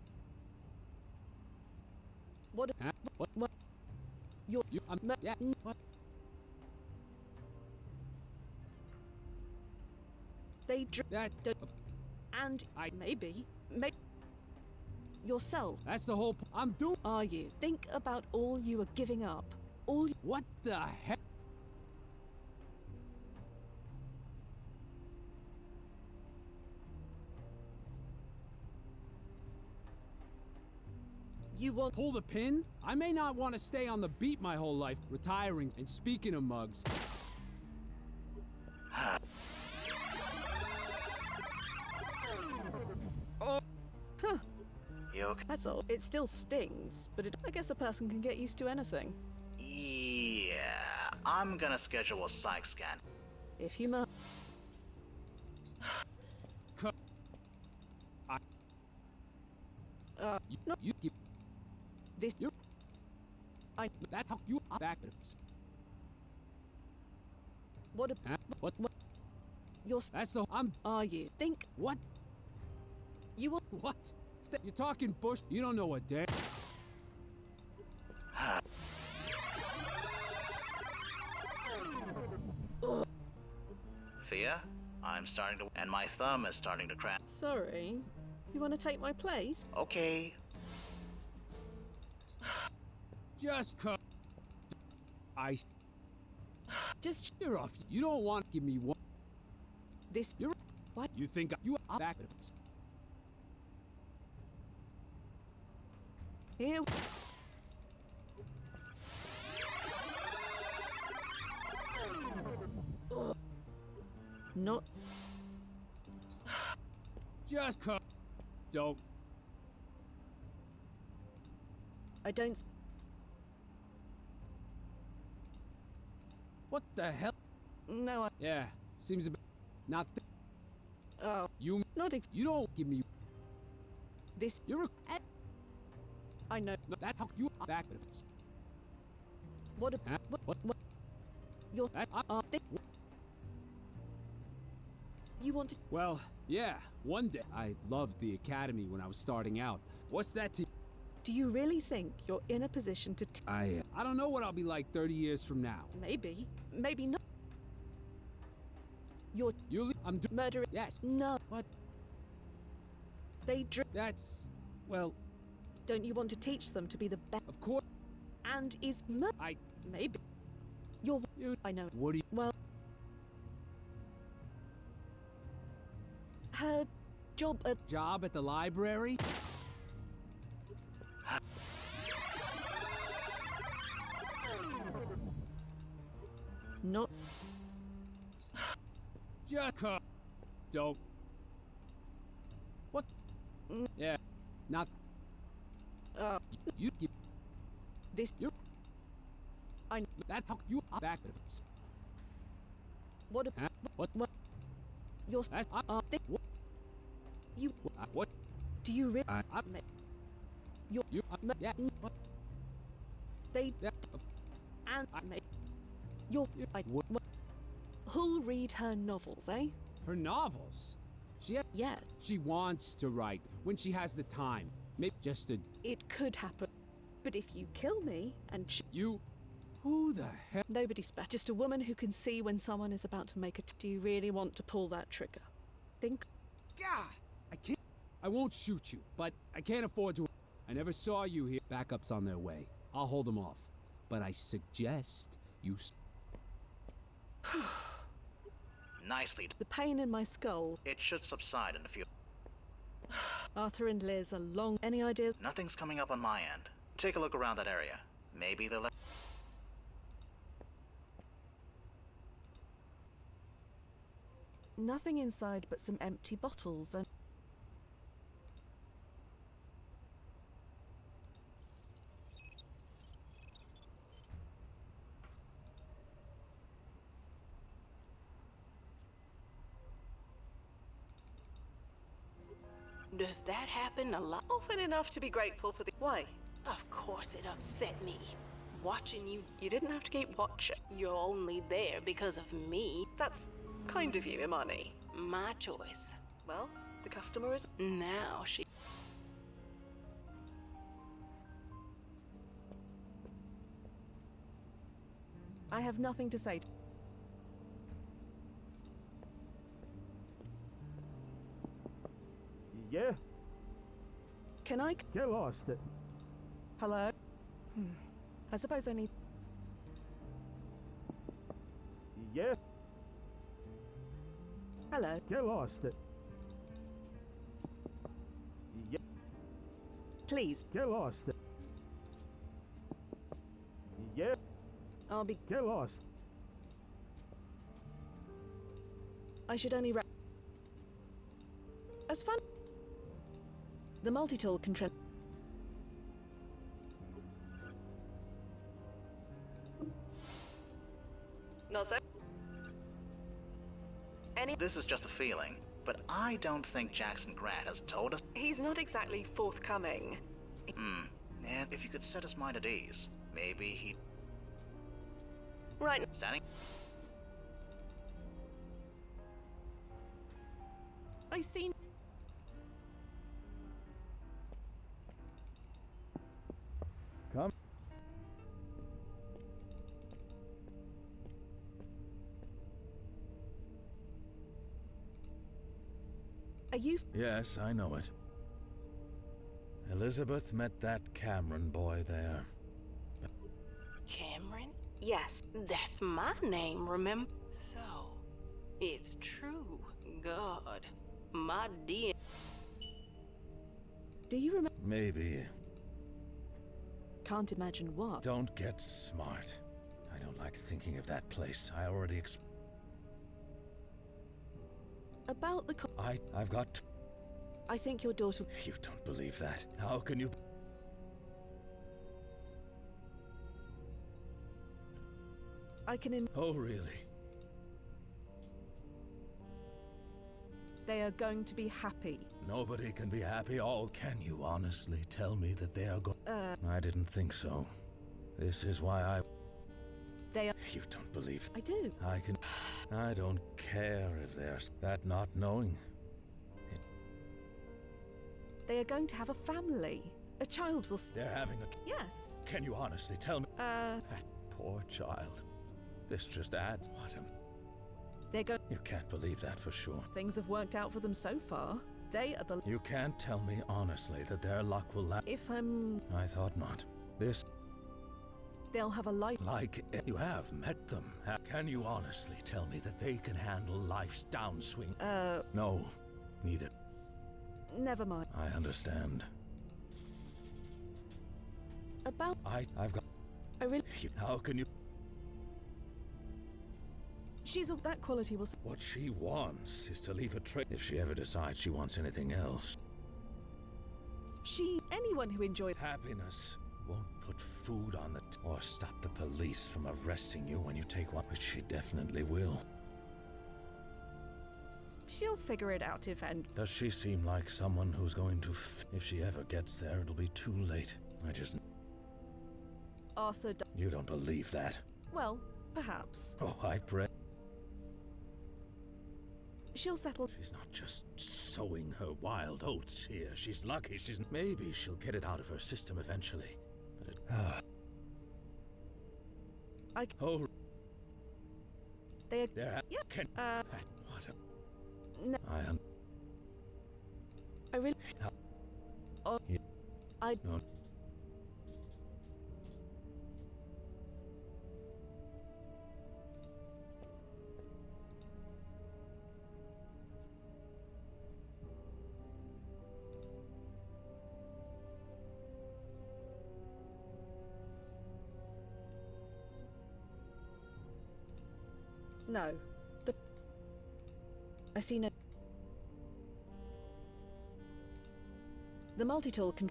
What... Huh? What? You're... You... Yeah. What? They... That... And... Maybe... Yourself. That's the whole... I'm doing... Are you? Think about all you are giving up. All... What the heck? You want... Pull the pin? I may not want to stay on the beat my whole life, retiring. And speaking of mugs... Huh. You okay? That's all. It still stings, but I guess a person can get used to anything. Yeah, I'm gonna schedule a psych scan. If you must... No, you give... This... You... That how you... Back... What a... Huh? What? You're... That's the... Are you? Think... What? You will... What? You're talking bush. You don't know a damn... I'm starting to, and my thumb is starting to cramp. Sorry. You want to take my place? Okay. Just cut. Just You're off. You don't want to give me one. this. You're. What? You think you are back? Here. Not. Just cut. Don't. I don't. What the hell? No, I. Yeah. Seems a bit. Not. Oh, You. not You don't give me. this. You're a. I know. No, that how you are back. What? Huh? What? You're. That, You want to. well, yeah. One day I loved the academy when I was starting out. What's that to? Do you really think you're in a position to? I don't know what I'll be like 30 years from now. Maybe. Maybe not. You're I'm murdering. Yes. No. What? They drink. That's. Well, Don't you want to teach them to be the best? of course. And is maybe. You're. You. I know. What do you? Well. Her job at. Job at the library? Not. Just cut. Don't. What? Yeah. Not. You give. This. You. I. That how you are back. What? Huh? What? You're. That's. What? You. What? Do you really? You're. You. Yeah. What? They. Yeah. And. You're. What? Who'll read her novels, eh? Her novels. Yeah. She wants to write when she has the time. Maybe just a. It could happen. But if you kill me and You. Who the hell? nobody's better. Just a woman who can see when someone is about to make a. Do you really want to pull that trigger? Think. God, I can't. I won't shoot you, but I can't afford to. I never saw you here. Backups on their way. I'll hold them off. But I suggest you. Nicely. The pain in my skull. It should subside in a few. Arthur and Liz are long. Any ideas? Nothing's coming up on my end. Take a look around that area. Maybe they'll. Nothing inside but some empty bottles and. Does that happen a lot? Often enough to be grateful for the. Why? Of course it upset me. Watching you, You didn't have to keep watching. you're only there because of me. That's kind of you, Imani. My choice. Well, the customer is. Now she. I have nothing to say. Yeah, Can I? get lost. Hello? I suppose I need. Yeah, Hello? get lost. Yeah, Please. get lost. Yeah, I'll be. get lost. I should only. As fun. The multi-tool can. No, sir. Any. This is just a feeling, but I don't think Jackson Grant has told us. He's not exactly forthcoming. And if you could set his mind at ease, maybe he'd. Right. Standing? I seen. Come. you... Yes, I know it. Elizabeth met that Cameron boy there. Cameron? Yes, that's my name, remember? So, it's true. God, my dear. Do you remember? Maybe. Can't imagine what. Don't get smart. I don't like thinking of that place. I already About the... I've got... I think your daughter... You don't believe that. How can you... I can... Oh, really? They are going to be happy. Nobody can be happy. All. Can you honestly tell me that they are going... I didn't think so. This is why I... They are... You don't believe... I do. I don't care if there's... That not knowing. They are going to have a family. A child will... They're having a... Yes. Can you honestly tell me... That poor child. This just adds... What a... They're going... You can't believe that for sure. Things have worked out for them so far. They are the... You can't tell me honestly that their luck will last... If I'm... I thought not. This... They'll have a life... Like... You have met them. Can you honestly tell me that they can handle life's downswing? No. Neither. Never mind. I understand. About... I've got... I really... How can you... She's of that quality will... What she wants is to leave a trace. If she ever decides she wants anything else. Anyone who enjoys... Happiness won't put food on the... or stop the police from arresting you when you take one. Which she definitely will. She'll figure it out if and... Does she seem like someone who's going to... If she ever gets there, it'll be too late. I just... Arthur... You don't believe that. Well, perhaps. Oh, I pray. She'll settle... She's not just sowing her wild oats here. She's lucky she's... Maybe she'll get it out of her system eventually. But it... Oh... They're... Yeah. Can... That... What a... No. I really... Oh... Yeah. I... No. No. I see no... The multi-tool can...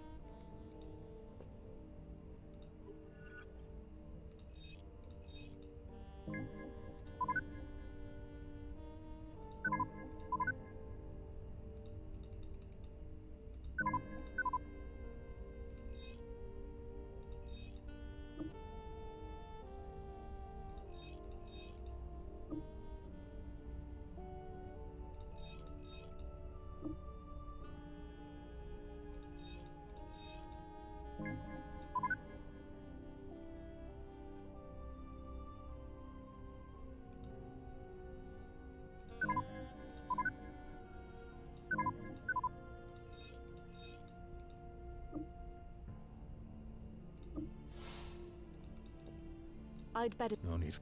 I'd better... No need.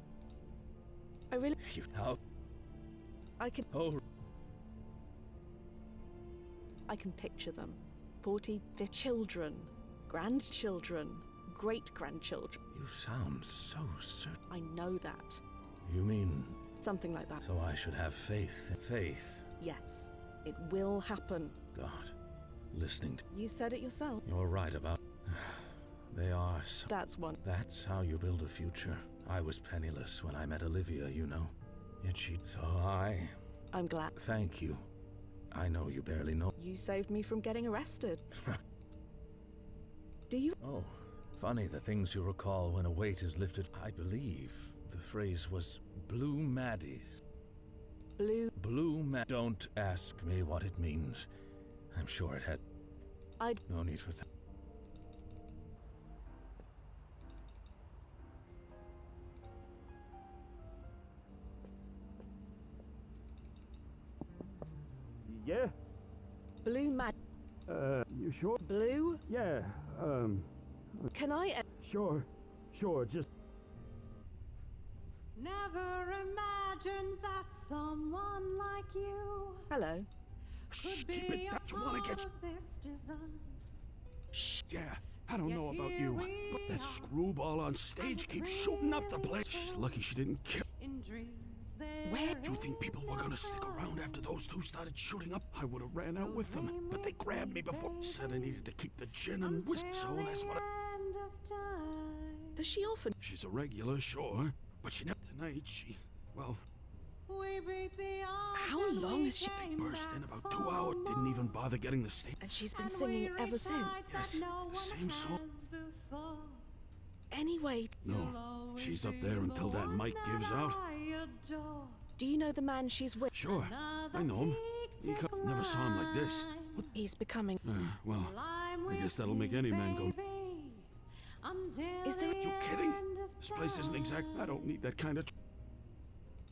I really... You... How... I can... Oh... I can picture them. 40 children, grandchildren, great-grandchildren. You sound so certain. I know that. You mean... Something like that. So I should have faith. Faith. Yes. It will happen. God. Listening to... You said it yourself. You're right about... They are so... That's one. That's how you build a future. I was penniless when I met Olivia, you know. Yet she... So I'm glad. Thank you. I know you barely know. You saved me from getting arrested. Do you... Oh, funny the things you recall when a weight is lifted. I believe the phrase was Blue Maddies. Blue Mad... Don't ask me what it means. I'm sure it had... No need for that. Yeah. Blue man. You sure? Blue? Yeah, Can I? sure, just... Never imagined that someone like you Hello. could be a part of this design. Shh, yeah. I don't know about you, but that screwball on stage keeps shooting up the place. She's lucky she didn't kill. In dreams Where do you think people were gonna stick around after those two started shooting up? I would have ran out with them, but they grabbed me before. Said I needed to keep the gin and whiskey, so that's what Does she often? She's a regular, sure, but she never... Tonight, well... How long has she They burst in about 2 hours, didn't even bother getting the stage. And she's been singing ever since. Yes, the same song. Anyway. No, she's up there until that mic gives out. Do you know the man she's with? Sure, I know him. Never saw him like this. He's becoming... Well, I guess that'll make any man go... Is there... You kidding? This place isn't exact... I don't need that kind of...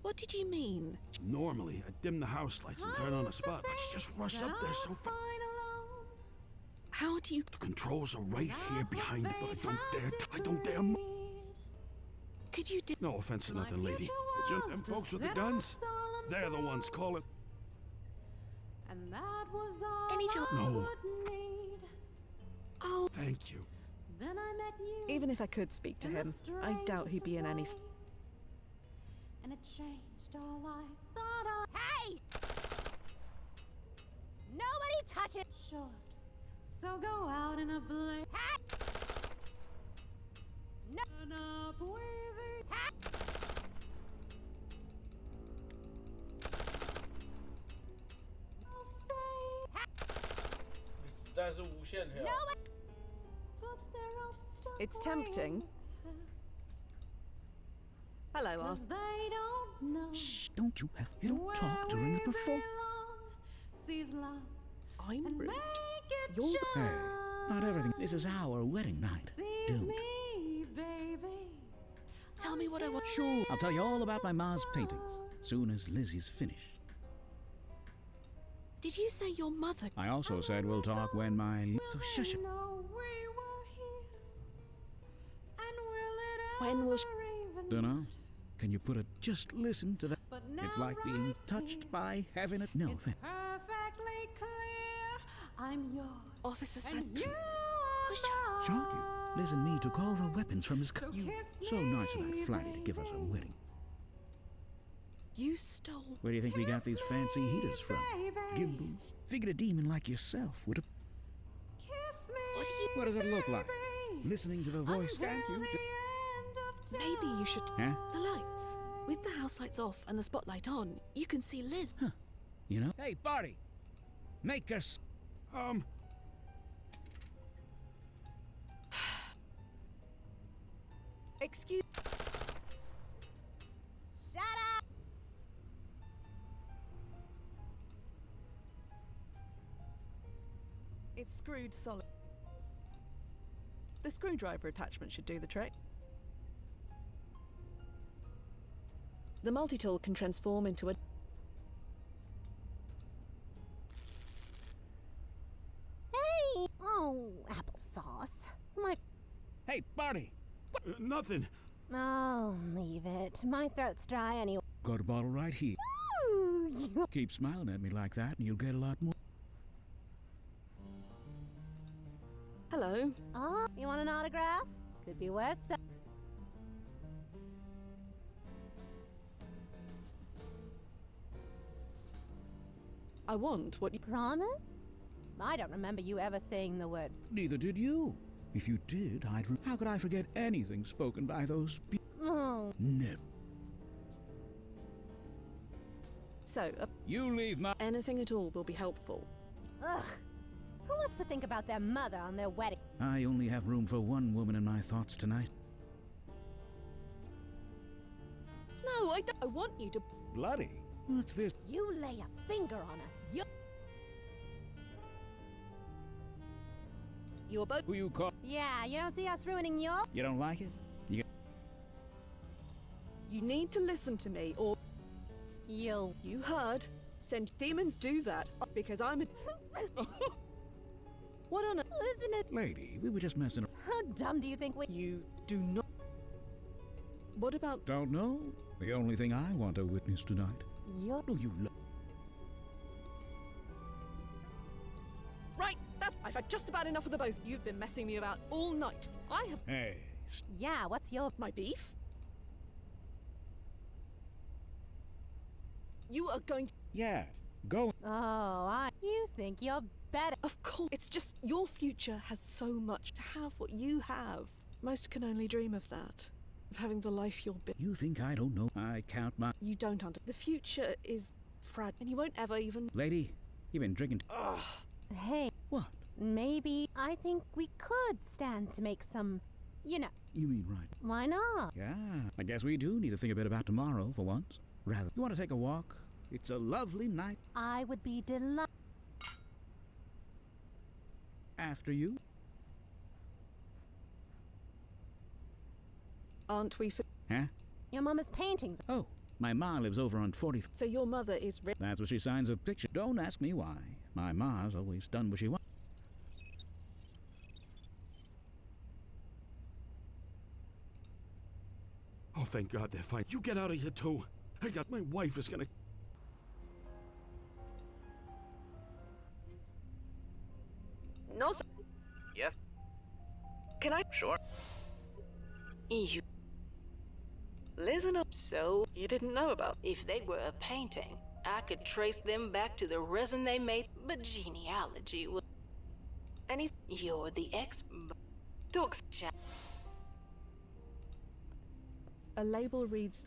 What did you mean? Normally, I'd dim the house lights and turn on a spot, but she just rushed up there so fast. How do you... The controls are right here behind it, but I don't dare move. Could you do... No offense to nothing, lady. But them folks with the guns, they're the ones calling. And that was all Any chance? No. Oh, Thank you. Then I met you. even if I could speak to him, I doubt he'd be in any... And it changed all I thought I... Hey! Nobody touch it! Short. So go out in a blaze. Hey! No. Turn up with it. Hey! I'll say... Hey! 但是无限条。 But they're all stuck It's way tempting. in the past. Hello, Al. 'Cause they don't know Shh, don't you have... You don't where talk during we a performance. belong. Seize love I'm and rude. make it You're the... Hey, shine. not everything. This is our wedding night. Seize Don't. me, baby. Tell me what I want. Sure, I'll tell you all about my Ma's paintings, soon as Lizzie's finished. Did you say your mother... I also said we'll talk when my... So shush it. Know we were here. And will it When will ever even Dunno. Can you put a... Just listen to that. But It's now like being right touched here, by heaven. No it's offense. perfectly clear. I'm yours. Officer And said... you are Shan't mine. you? Liz and me took all the weapons from his... So kiss So nice of me, that flatty to give us a baby. wedding. You stole... Where do you think we got these fancy heaters from? Baby. Gimbals. Figured a demon like yourself would have... Kiss me. What do you... What does it look like? baby. Listening to the voice, Until can't you? the end of Maybe you should... Huh? The lights. With the house lights off and the spotlight on, you can see Liz. Huh. You know? Hey, Barty! Make us... Excuse... Shut up. It's screwed solid. The screwdriver attachment should do the trick. The multi-tool can transform into a... Hey. Oh, applesauce. My... Hey, Barty! Nothing. Oh, leave it. My throat's dry anyway. Got a bottle right here. Ooh, you... Keep smiling at me like that and you'll get a lot more. Hello. Oh, you want an autograph? Could be worth some. I want what you... Promise? I don't remember you ever saying the word. Neither did you. If you did, How could I forget anything spoken by those people? Oh. No. So, You leave my... anything at all will be helpful. Ugh. Who wants to think about their mother on their wedding? I only have room for one woman in my thoughts tonight. No, I don't. I want you to... Bloody? What's this? You lay a finger on us. You're both... Who you call? Yeah, you don't see us ruining your... You don't like it? You need to listen to me, or... You... You heard. Send demons do that because I'm a. What on a. Listen to. Lady, we were just messing around. How dumb do you think we. You do not. What about. Don't know? The only thing I want to witness tonight. You're. Do you love? Right, I've had just about enough of the both. You've been messing me about all night. I have. Hey. Yeah, what's your. My beef? You are going to. Yeah, go. Oh, You think you're better. Of course. It's just your future has so much to have what you have. Most can only dream of that. Of having the life you'll build. You think I don't know? I count my. You don't understand. The future is fragile, and you won't ever even. Lady, you've been drinking. Ugh. Hey. What? Maybe I think we could stand to make some. You know. You mean right? Why not? Yeah, I guess we do need to think a bit about tomorrow for once. Rather, you want to take a walk? It's a lovely night. I would be delighted. After you? Aren't we? Huh? Your mama's paintings. Oh, my ma lives over on 40th. So your mother is. That's what she signs a picture. Don't ask me why. My ma's always done what she wants. Oh, thank God they're fine. You get out of here, too. My wife is gonna... No, sir. Yeah. Can I? Sure. You. Listen up. So, you didn't know about. If they were a painting, I could trace them back to the resin they made, but genealogy was. Any. You're the expert. Dogs. A label reads.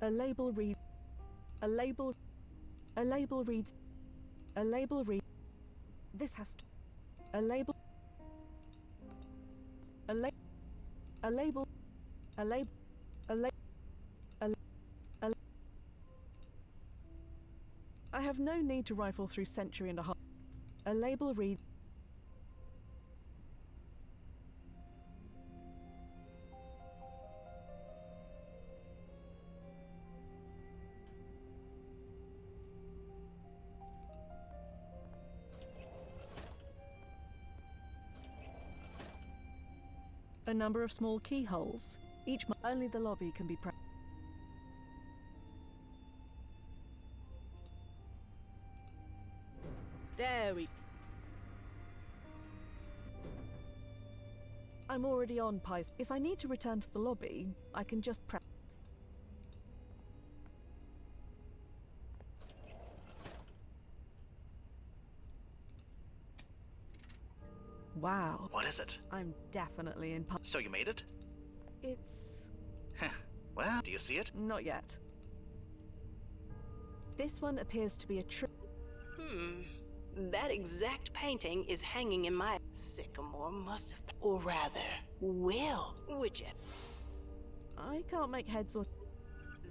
A label reads. A label. A label reads. A label reads. This has to. A label. A label. A label. A label. A label. A I have no need to rifle through century and a half. A label reads. A number of small keyholes. Only the lobby can be There we. I'm already on Pies. If I need to return to the lobby, I can just press. Wow. What is it? I'm definitely in Pies. So you made it? It's. Well, do you see it? Not yet. This one appears to be a trick. That exact painting is hanging in my. Sycamore must have. Or rather, will. Whichever. I can't make heads or.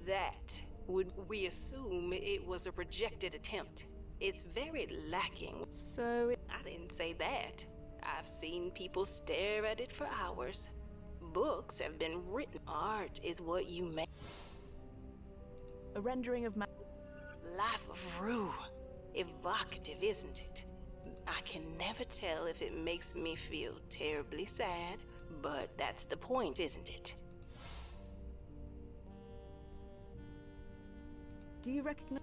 That would. We assume it was a rejected attempt. It's very lacking. So. I didn't say that. I've seen people stare at it for hours. Books have been written. Art is what you make. A rendering of Life of Rue. Evocative, isn't it? I can never tell if it makes me feel terribly sad, but that's the point, isn't it? Do you recognize?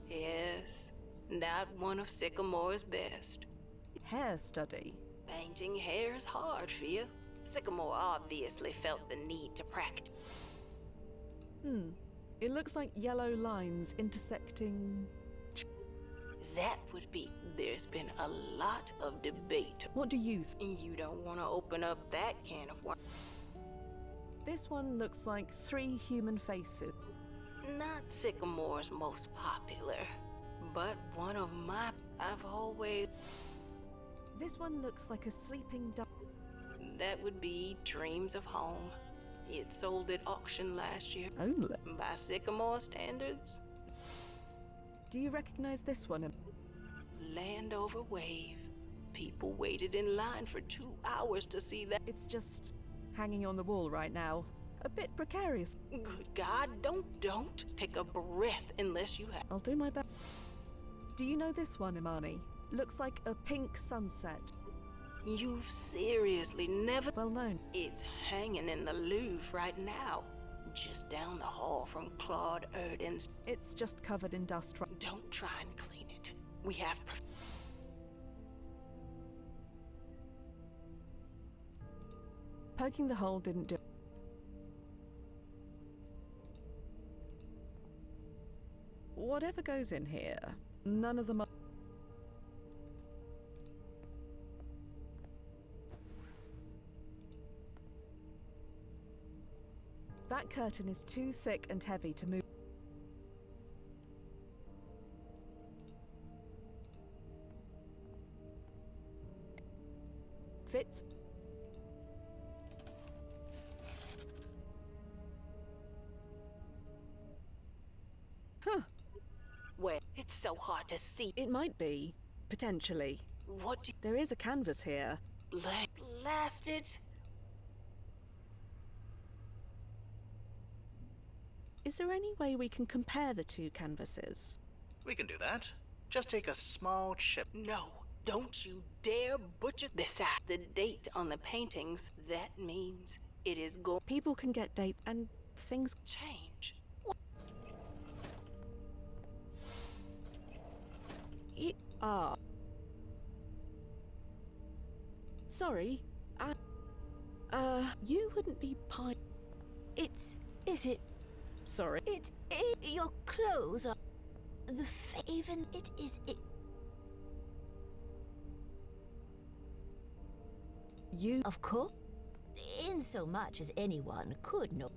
Yes, not one of Sycamore's best. Hair study. Painting hair is hard for you. Sycamore obviously felt the need to practice. It looks like yellow lines intersecting. That would be. There's been a lot of debate. What do you think? You don't want to open up that can of worms. This one looks like 3 human faces. Not Sycamore's most popular, but one of my. I've always. This one looks like a sleeping duck. That would be Dreams of Home. It sold at auction last year. Only? By Sycamore standards. Do you recognize this one? Land Over Wave. People waited in line for 2 hours to see that. It's just hanging on the wall right now. a bit precarious. Good God, don't take a breath unless you have. I'll do my best. Do you know this one, Imani? Looks like a pink sunset. You've seriously never... Well known. It's hanging in the Louvre right now, just down the hall from Claude Erdin's. It's just covered in dust. Don't try and clean it. We have... Poking the hole didn't do. Whatever goes in here, none of them are... That curtain is too thick and heavy to move. Fits. Huh. Well, it's so hard to see. It might be, potentially. What do There is a canvas here. blasted? Is there any way we can compare the two canvases? We can do that. Just take a small chip. No, don't you dare butcher this out. The date on the paintings, that means it is going People can get dates and things to change. Sorry. You wouldn't be Is it? Sorry. Your clothes are... The even it is it. You... Of course. In so much as anyone could know.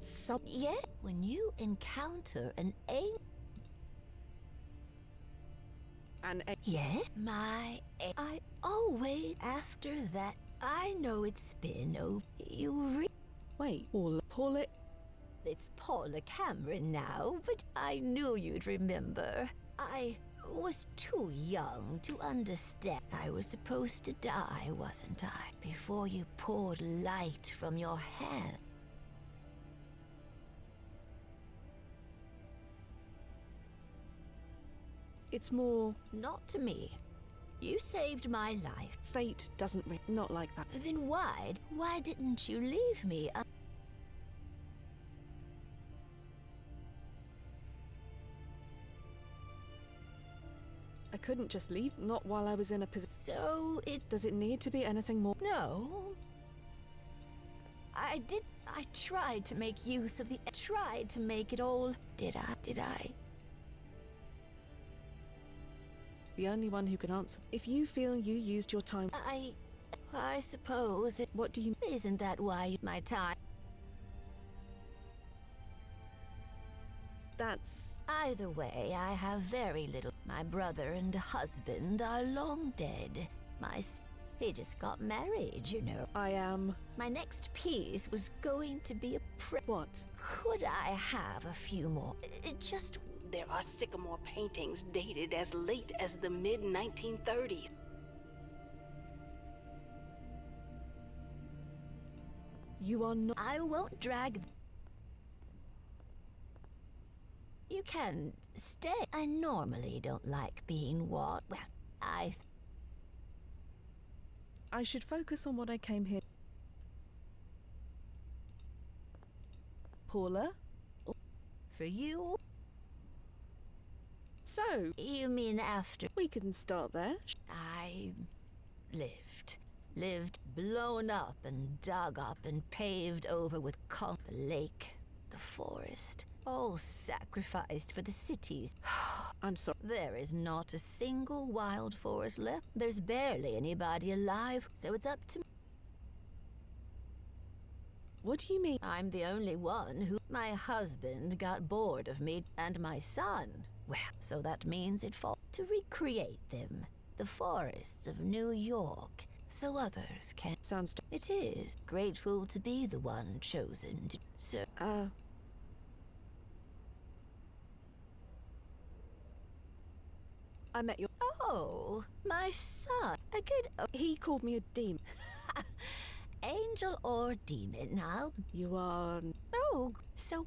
Yeah, when you encounter an yeah, I always, after that, I know it's been Wait, Paula... It's Paula Cameron now, but I knew you'd remember. I was too young to understand. I was supposed to die, wasn't I? Before you poured light from your hand. It's more... Not to me. You saved my life. Fate doesn't not like that. Then why didn't you leave me? I couldn't just leave, not while I was in a position. So Does it need to be anything more? No. I tried to make use of tried to make it all. Did I? The only one who can answer. If you feel you used your time... I suppose it... What do you... Isn't that why my time... That's... Either way, I have very little. My brother and husband are long dead. He just got married, you know. I am... My next piece was going to be a What? Could I have a few more? Just... There are sycamore paintings dated as late as the mid-1930s. You are not... I won't drag... You can stay. I normally don't like being what? Well, I should focus on what I came here... Paula? For you? So... You mean after... We can start there. I lived, blown up and dug up and paved over with the lake, the forest, all sacrificed for the cities. I'm sorry. There is not a single wild forest left. There's barely anybody alive, so it's up to me. What do you mean? I'm the only one who... My husband got bored of me, and my son. Well, so that means it falls to recreate them. The forests of New York, so others can... Sounds... It is. Grateful to be the one chosen to... So... I met your... Oh, my son. A good... He called me a demon. Angel or demon, You are... Oh, so...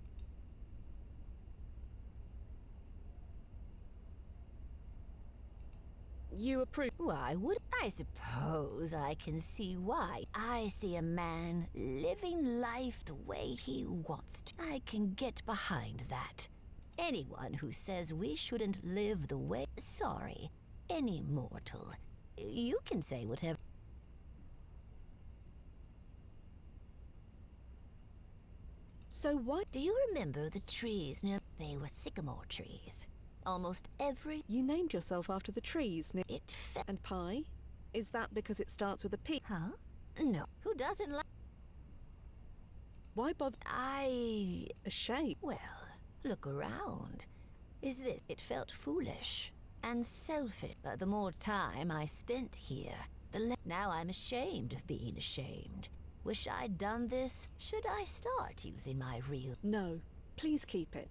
You approve? Why would I suppose I can see why? I see a man living life the way he wants to. I can get behind that. Anyone who says we shouldn't live the way... Sorry, any mortal. You can say whatever... So what? Do you remember the trees? No, they were sycamore trees. Almost every... You named yourself after the trees. It And pie? Is that because it starts with a P? Huh? No. Who doesn't like... Why bother? A shame. Well, look around. Is this... It felt foolish and selfish. But the more time I spent here, the less... Now I'm ashamed of being ashamed. Wish I'd done this. Should I start using my real... No. Please keep it.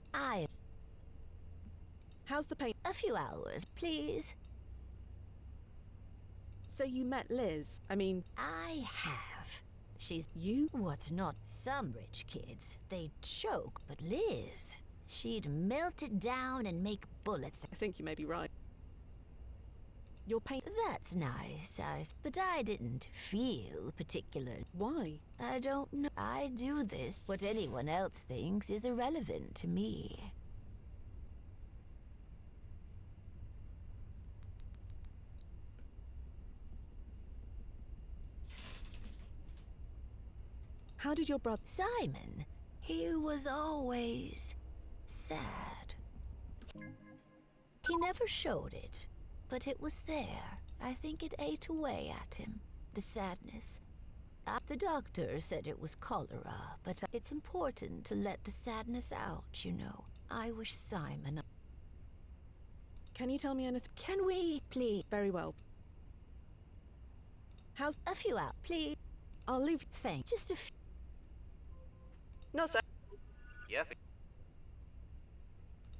How's the paint? A few hours, please. So you met Liz? I mean... I have. She's... You? What's not? Some rich kids, they'd choke, but Liz, she'd melt it down and make bullets. I think you may be right. Your paint... That's nice, but I didn't feel particular. Why? I don't know. I do this. What anyone else thinks is irrelevant to me. How did your brother... Simon, he was always sad. He never showed it, but it was there. I think it ate away at him, the sadness. The doctor said it was cholera, but it's important to let the sadness out, you know. I wish Simon... Can you tell me anything? Can we, please? Very well. How's... A few out, please. I'll leave... Thanks. Just a few... No, sir. Yeah.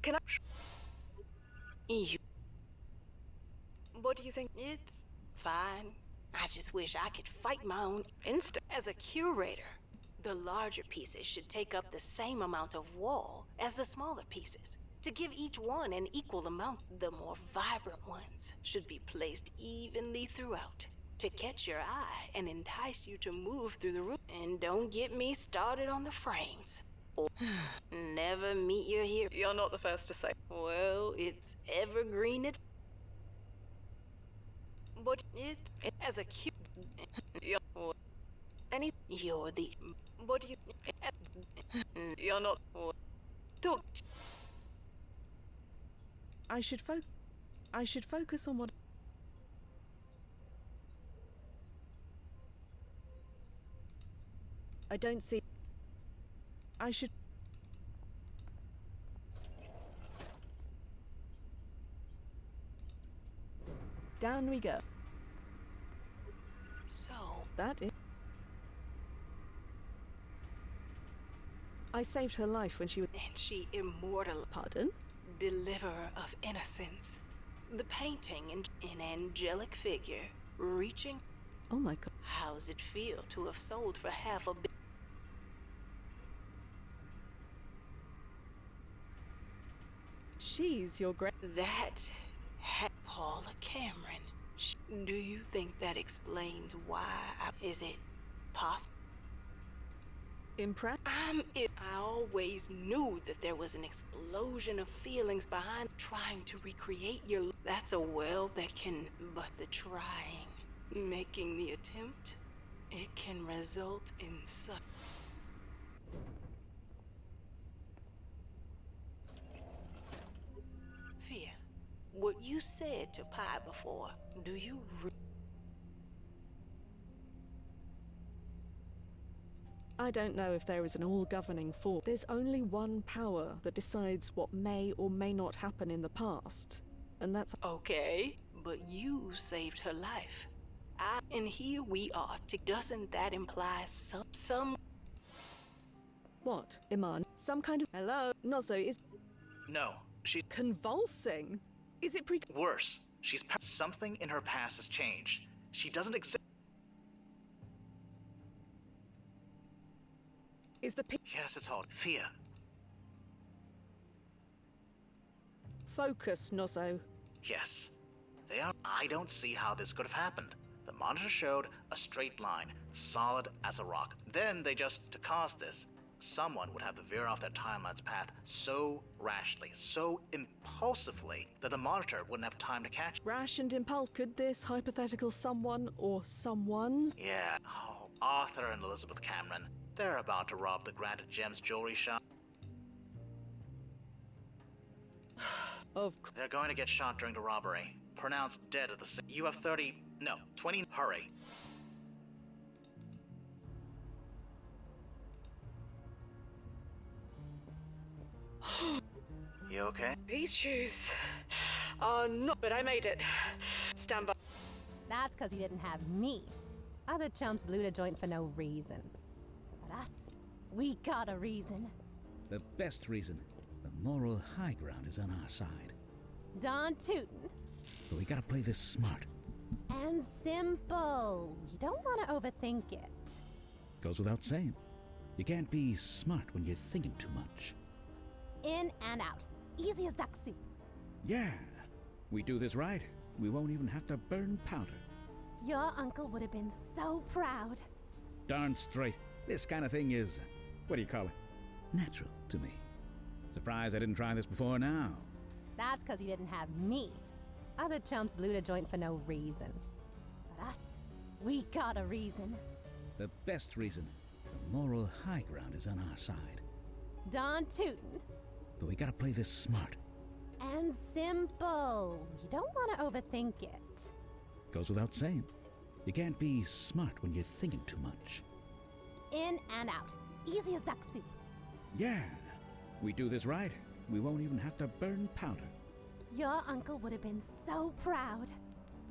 Can I... You... What do you think? It's fine. I just wish I could fight my own instinct. As a curator, the larger pieces should take up the same amount of wall as the smaller pieces, to give each one an equal amount. The more vibrant ones should be placed evenly throughout, to catch your eye and entice you to move through the room. And don't get me started on the frames. Or never meet your hero. You're not the first to say. Well, it's evergreen. But it as a cute. You're the. What do you? You're not. Talk. I should focus on what... I don't see... I should... Down we go. So... That is... I saved her life when she was... And she immortal... Pardon? Deliverer of innocence. The painting in an angelic figure, reaching... Oh my god. How's it feel to have sold for half a billion? She's your great... That... Paula Cameron. Do you think that explains why is it possible? Impressed? I always knew that there was an explosion of feelings behind trying to recreate your... That's a well that can... But the trying, making the attempt, it can result in such... Fear. What you said to Pi before, do you I don't know if there is an all-governing force. There's only one power that decides what may or may not happen in the past. And that's... Okay, but you saved her life. And here we are. Doesn't that imply some... What, Iman? Some kind of... Hello? Nozo is... No, she's... Convulsing? Is it Worse. Something in her past has changed. She doesn't exist... Is the Yes, it's hot. Fear. focus, Nozzo? Yes. They are. I don't see how this could have happened. The monitor showed a straight line, solid as a rock. Then they just, to cause this, someone would have to veer off their timeline's path so rashly, so impulsively, that the monitor wouldn't have time to catch. Rash and impulse. Could this hypothetical someone or someones? Yeah. Oh, Arthur and Elizabeth Cameron. They're about to rob the Granted Gems jewelry shop. They're going to get shot during the robbery. Pronounced dead at the scene. You have 20. Hurry. You okay? These shoes are not, but I made it. Stand by. That's because you didn't have me. Other chumps loot a joint for no reason. But us, we got a reason. The best reason. The moral high ground is on our side. Darn tootin'. But we gotta play this smart. And simple. You don't want to overthink it. Goes without saying. You can't be smart when you're thinking too much. In and out. Easy as duck soup. Yeah. We do this right, we won't even have to burn powder. Your uncle would have been so proud. Darn straight. This kind of thing is, what do you call it? Natural to me. Surprised I didn't try this before now. That's because you didn't have me. Other chumps loot a joint for no reason. But us, we got a reason. The best reason. The moral high ground is on our side. Darn tootin'. But we gotta play this smart. And simple. You don't want to overthink it. Goes without saying. You can't be smart when you're thinking too much. In and out. Easy as duck soup. Yeah. We do this right, we won't even have to burn powder. Your uncle would have been so proud.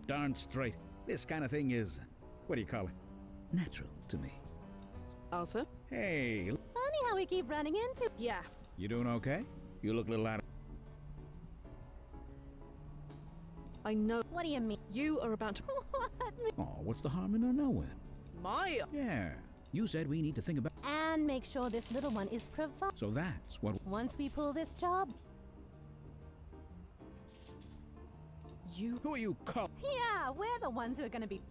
Darn straight. This kind of thing is, what do you call it? Natural to me. Arthur? Hey. Funny how we keep running into. Yeah. You doing okay? You look a little out of... I know. What do you mean? You are about to... Oh, what's the harm in her knowing? My... Yeah. You said we need to think about... And make sure this little one is provided. So that's what... Once we pull this job... You... Who are you call... Yeah, we're the ones who are gonna be...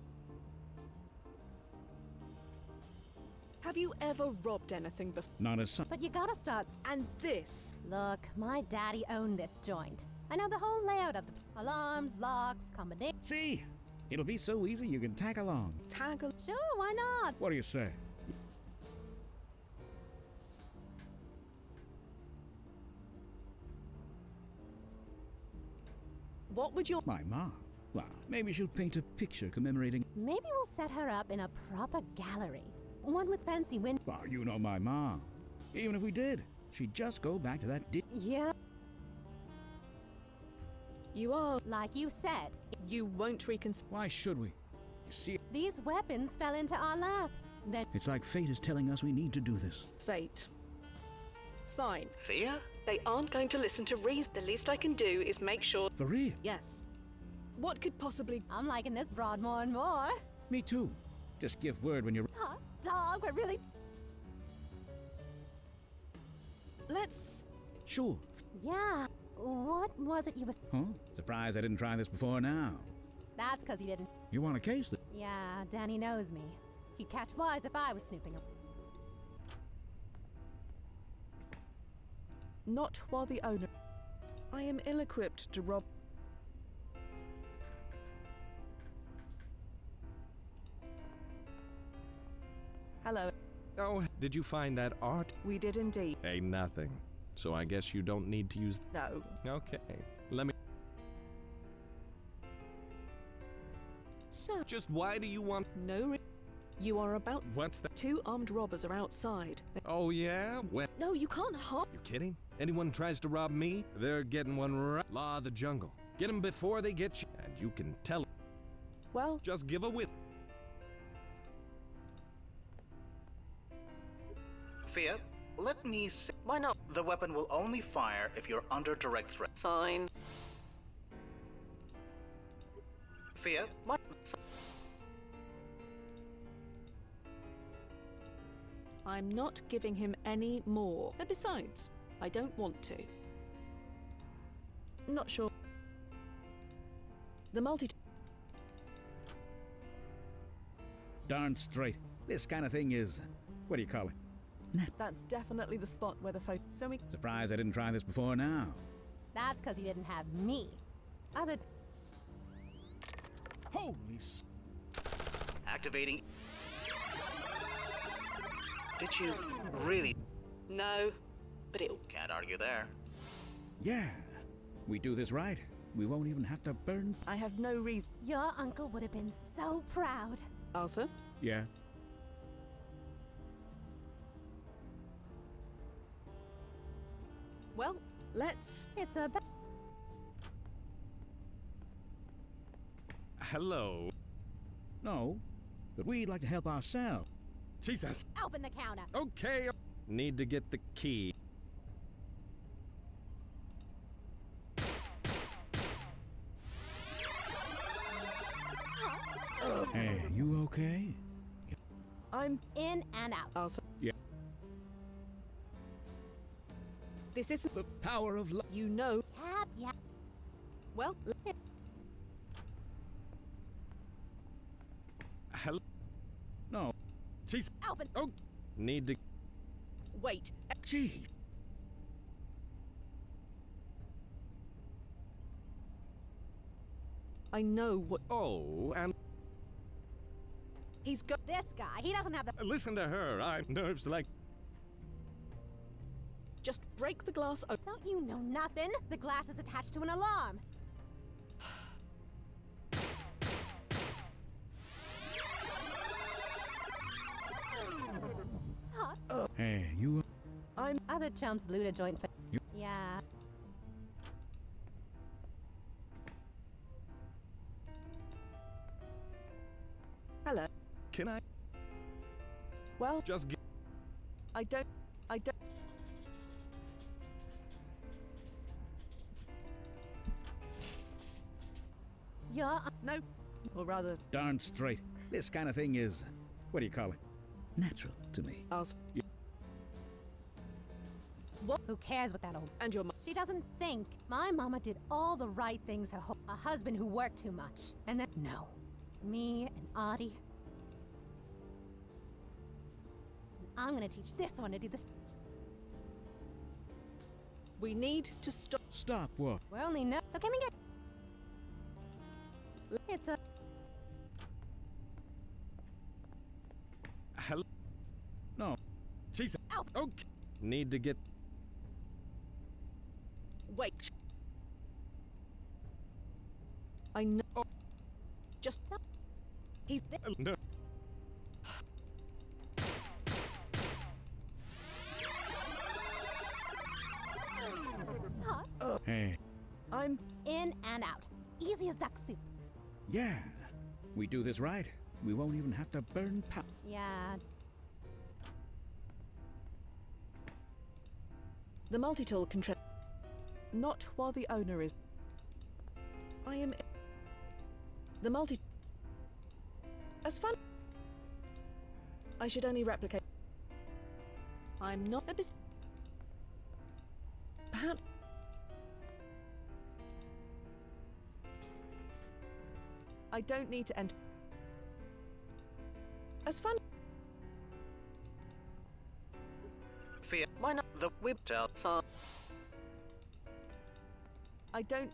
Have you ever robbed anything before? Not as son. But you gotta start... And this... Look, my daddy owned this joint. I know the whole layout of the... Alarms, locks, combination... See? It'll be so easy you can tag along. Tag along? Sure, why not? What do you say? What would your... My mom? Well, maybe she'll paint a picture commemorating... Maybe we'll set her up in a proper gallery. One with fancy windows. Well, you know my mom. Even if we did, she'd just go back to that Yeah. You are... Like you said. You won't reconsider... Why should we? You see... These weapons fell into our lap. Then... It's like fate is telling us we need to do this. Fate. Fine. Fear? They aren't going to listen to reason. The least I can do is make sure... For real? Yes. What could possibly... I'm liking this broad more and more. Me too. Just give word when you're... Huh? Dog, we're really... Let's... Sure. Yeah. What was it you was... Huh? Surprised I didn't try this before now. That's because you didn't... You want a case that... Yeah, Danny knows me. He'd catch wise if I was snooping. Not while the owner... I am ill-equipped to rob... Hello. Oh, did you find that art? We did indeed. Hey, nothing. So I guess you don't need to use... No. Okay. Let me... Sir. Just why do you want... No You are about... What's that? 2 armed robbers are outside. Oh, yeah? When? No, you can't harm... You kidding? Anyone tries to rob me, they're getting one right. Law of the jungle. Get them before they get you. And you can tell... Well... Just give a whip. Fear, let me say... Why not? The weapon will only fire if you're under direct threat. Fine. Fear, What? I'm not giving him any more. And besides, I don't want to. Not sure. The multi... Darn straight. This kind of thing is, what do you call it? That's definitely the spot where the so we... Surprised I didn't try this before now. That's because you didn't have me. Other... Holy Activating. Did you really? No, but it'll... Can't argue there. Yeah. We do this right, we won't even have to burn... I have no reason... Your uncle would have been so proud. Arthur? Yeah. Well, let's... It's a... Hello. No, but we'd like to help ourselves. Jesus. Open the counter. Okay. Need to get the key. Hey, you okay? I'm... In and out. Arthur. Yeah. This isn't... The power of love. You know... Yeah. Well... Hello. No. Jesus. Open. Oh. Need to... Wait. Gee. I know what... Oh, and... He's got... This guy, he doesn't have the... Listen to her. I'm nerves like... Just break the glass open. Don't you know nothing? The glass is attached to an alarm. Hey, you... I'm... Other chumps loot a joint for... You... Yeah. Hello. Can I... Well... Just get... I don't... You're... No. Or rather... Darn straight. This kind of thing is, what do you call it? Natural to me. Arthur. You... What? Who cares what that old... And your mom... She doesn't think. My mama did all the right things her a husband who worked too much. And then... No. Me and Audie... I'm gonna teach this one to do this. We need to stop... Stop what? We're only no... So can we get... It's a... Hello. No. Jesus. Ow. Okay. Need to get... Wait. I know... Oh. Just... He's... No. Huh? Hey. I'm... In and out. Easy as duck soup. Yeah. We do this right, we won't even have to burn power. Yeah. The multi-tool can... Not while the owner is... I am... The multi... As fun... I should only replicate... I'm not a Perhaps... I don't need to enter... As fun... Fear. Why not the whip tell far? I don't...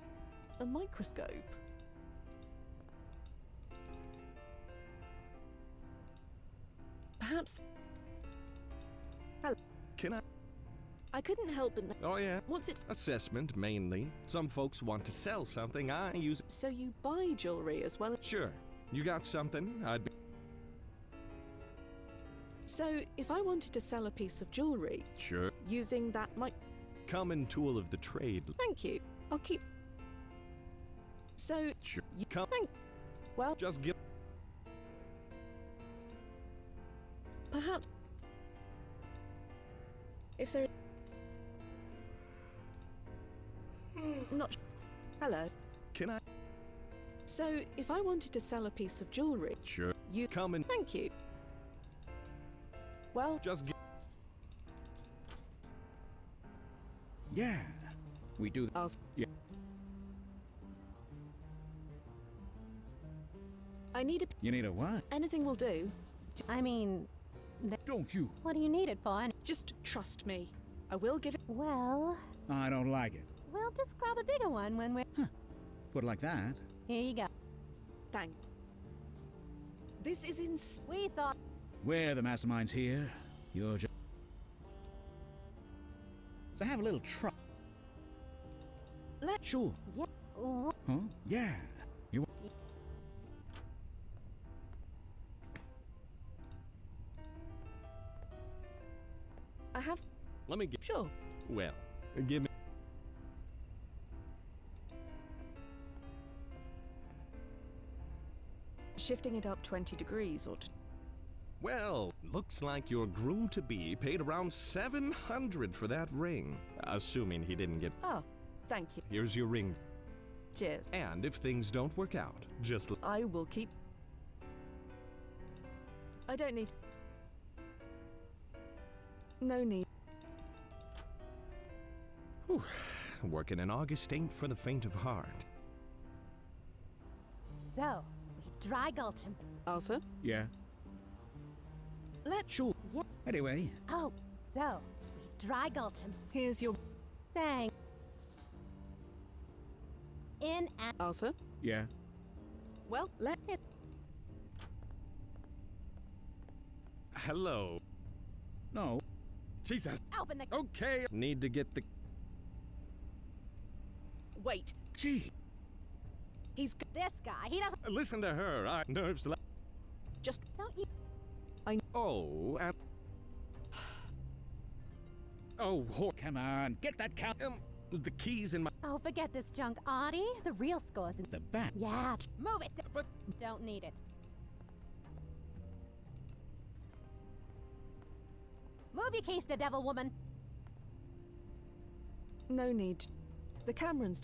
A microscope? Perhaps... Hello. Can I... I couldn't help but... Oh, yeah. What's it... Assessment, mainly. Some folks want to sell something. I use... So you buy jewelry as well? Sure. You got something? I'd be... So, if I wanted to sell a piece of jewelry... Sure. Using that Common tool of the trade. Thank you. I'll keep... So... Sure. You can't... Well... Just give... Perhaps... If there... Not... Hello. Can I... So, if I wanted to sell a piece of jewelry... Sure. You... Come and... Thank you. Well... Just give... Yeah. We do. Yeah. I need a. You need a what? Anything will do. I mean, Don't you? what do you need it for? Just trust me. I will give it. Well, I don't like it. we'll just grab a bigger one when we're. Put it like that. Here you go. Thank. This is We thought. We're the masterminds here. You're just. So have a little try. Sure. Yeah. Huh? Yeah. You. I have. Let me get. Sure. Well, give me. Shifting it up 20 degrees or. Well, looks like your groom-to-be paid around $700 for that ring. Assuming he didn't get. Oh, thank you. Here's your ring. Cheers. And if things don't work out, just. I will keep. I don't need. No need. Whew. Working in August ain't for the faint of heart. So, we dry gulch him. Arthur? Yeah. Sure. Yeah. Anyway. Oh, so, we dry gulch him. Here's your. Thank. In and. Arthur? Yeah. Well, let it. Hello. No. Jesus. Open the. Okay. Need to get the. Wait. Gee. He's. This guy, he doesn't. Listen to her. I nerves. Just. Don't you. Oh, and. Oh, Come on. Get that count. the keys in my. Oh, forget this junk, Artie. The real score's in. The back. Yeah. Move it. But. Don't need it. Move your keys to devil woman. No need. The Camerons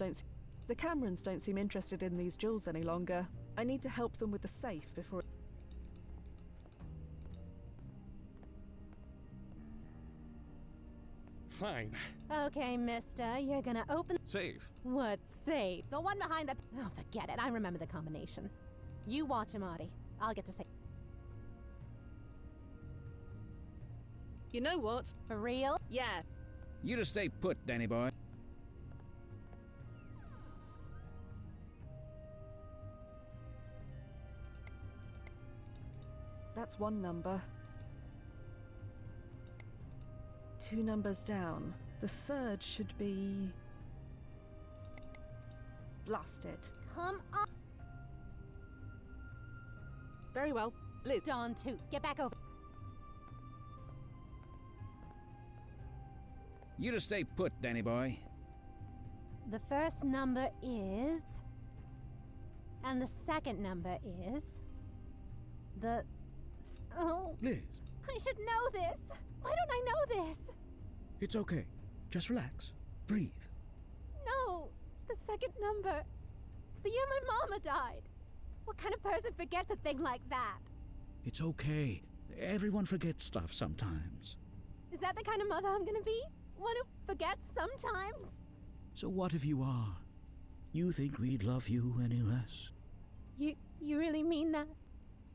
don't seem interested in these jewels any longer. I need to help them with the safe before. Fine. Okay, mister, you're gonna open. Safe. What safe? The one behind the. Oh, forget it. I remember the combination. You watch him, Artie. I'll get the safe. You know what? For real? Yeah. You just stay put, Danny boy. That's one number. 2 numbers down. The third should be. Blasted. Come on. Very well. Liz. Dawn 2. Get back over. You just stay put, Danny boy. The first number is. And the second number is. The. Oh. Liz, I should know this. Why don't I know this? it's okay. Just relax. Breathe. No. The second number. It's the year my mama died. What kind of person forgets a thing like that? It's okay. Everyone forgets stuff sometimes. Is that the kind of mother I'm gonna be? One who forgets sometimes? So what if you are? You think we'd love you any less? You really mean that?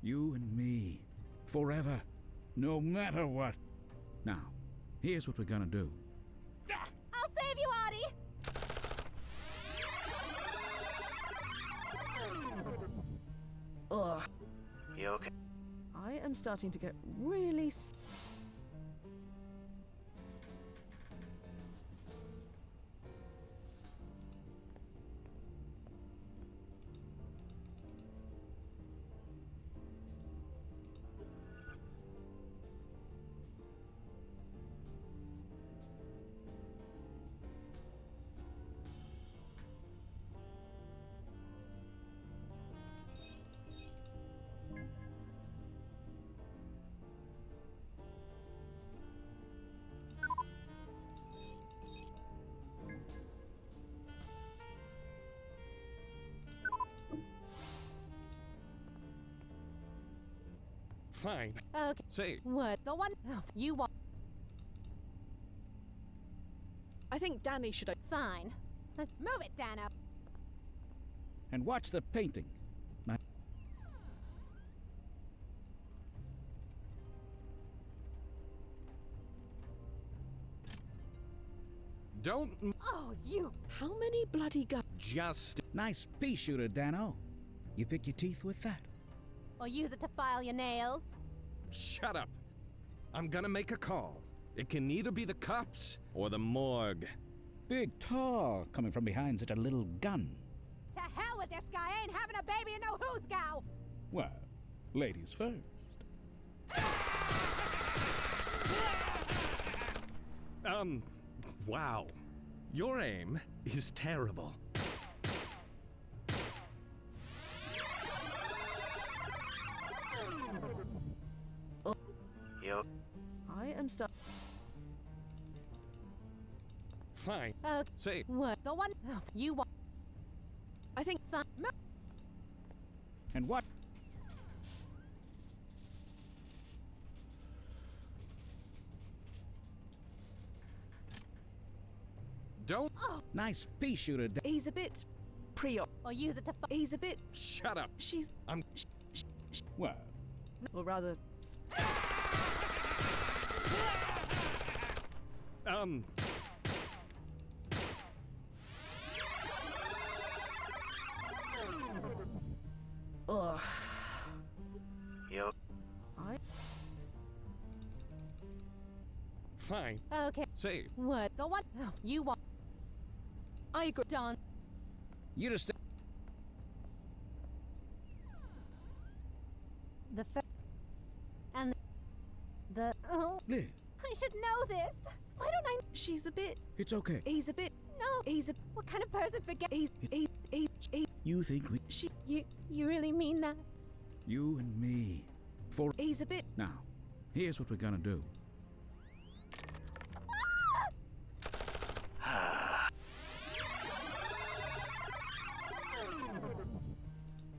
You and me. Forever. No matter what. Now, here's what we're gonna do. I'll save you, Artie! Ugh. You okay? I am starting to get really. Fine. Okay. Safe. What? The one. Oh, you want. think Danny should. Fine. Let's move it, Dano. And watch the painting. Don't. Oh, you! How many bloody guns? Just. Nice pea shooter, Dano. You pick your teeth with that. Or use it to file your nails. Shut up. I'm gonna make a call. It can either be the cops or the morgue. Big talk coming from behind such a little gun. To hell with this guy! I ain't having a baby in no who's gal! Well, ladies first. Wow. Your aim is terrible. Yo. I am stuck. Fine. Okay. Say. What? The one you want. I think. And what? Don't. Oh. Nice pea shooter. He's a bit pre-op. Or use it to. He's a bit. Shut up. She's. I'm. Well. Or rather. Ugh. Yo. Fine. Okay. Say. What? The one you want. I agree. Don. You just. The and the Liv. I should know this. Why don't I? She's a bit. It's okay. He's a bit. No. He's a. What kind of person forget? He. You think we. You really mean that? You and me. For. He's a bit. Now, here's what we're gonna do.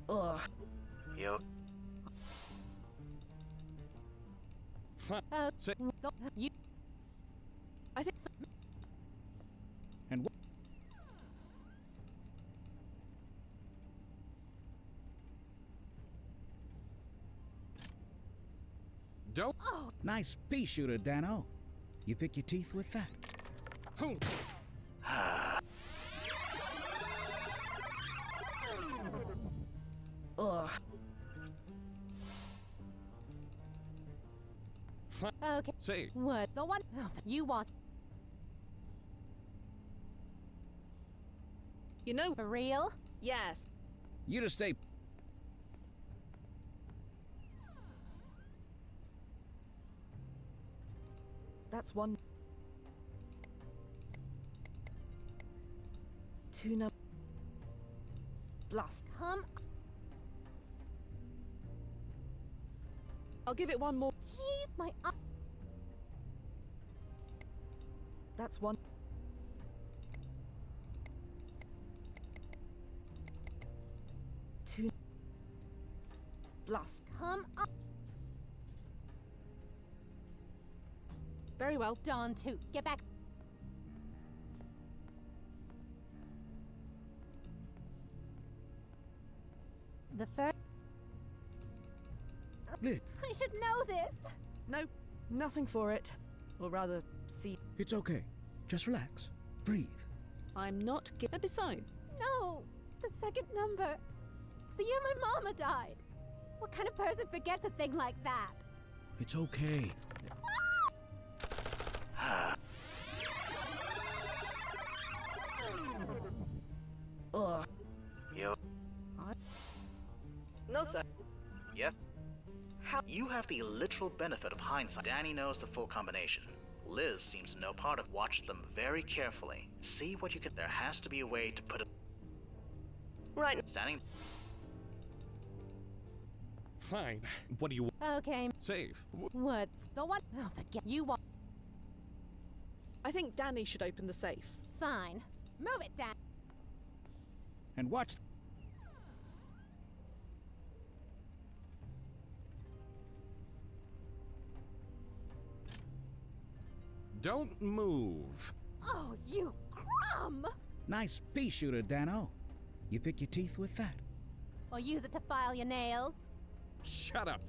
Ugh. Yo. Fine. Say. You. I think. And what? Don't. Oh. Nice pea shooter, Dano. You pick your teeth with that. Who? Ugh. Fine. Okay. Say. What? The one you want. You know. For real? Yes. You just stay. That's one. Tuna. Blast. Come. I'll give it one more. Jeez, my. That's one. Tuna. Blast. Come up. Very well. Dawn 2. Get back. The first. Liv. I should know this. No, nothing for it. Or rather, see. It's okay. Just relax. Breathe. I'm not getting. Besides. No, the second number. It's the year my mama died. What kind of person forgets a thing like that? It's okay. Ugh. Yo. No, sir. Yep. You have the literal benefit of hindsight. Danny knows the full combination. Liz seems to know part of. Watch them very carefully. See what you can. There has to be a way to put it. Right. Standing. Fine. What do you Okay. save? What's the one? Oh, forget you want. I think Danny should open the safe. Fine. Move it, Dan. And watch. Don't move. Oh, you crumb! Nice pea shooter, Dano. You pick your teeth with that. Or use it to file your nails. Shut up.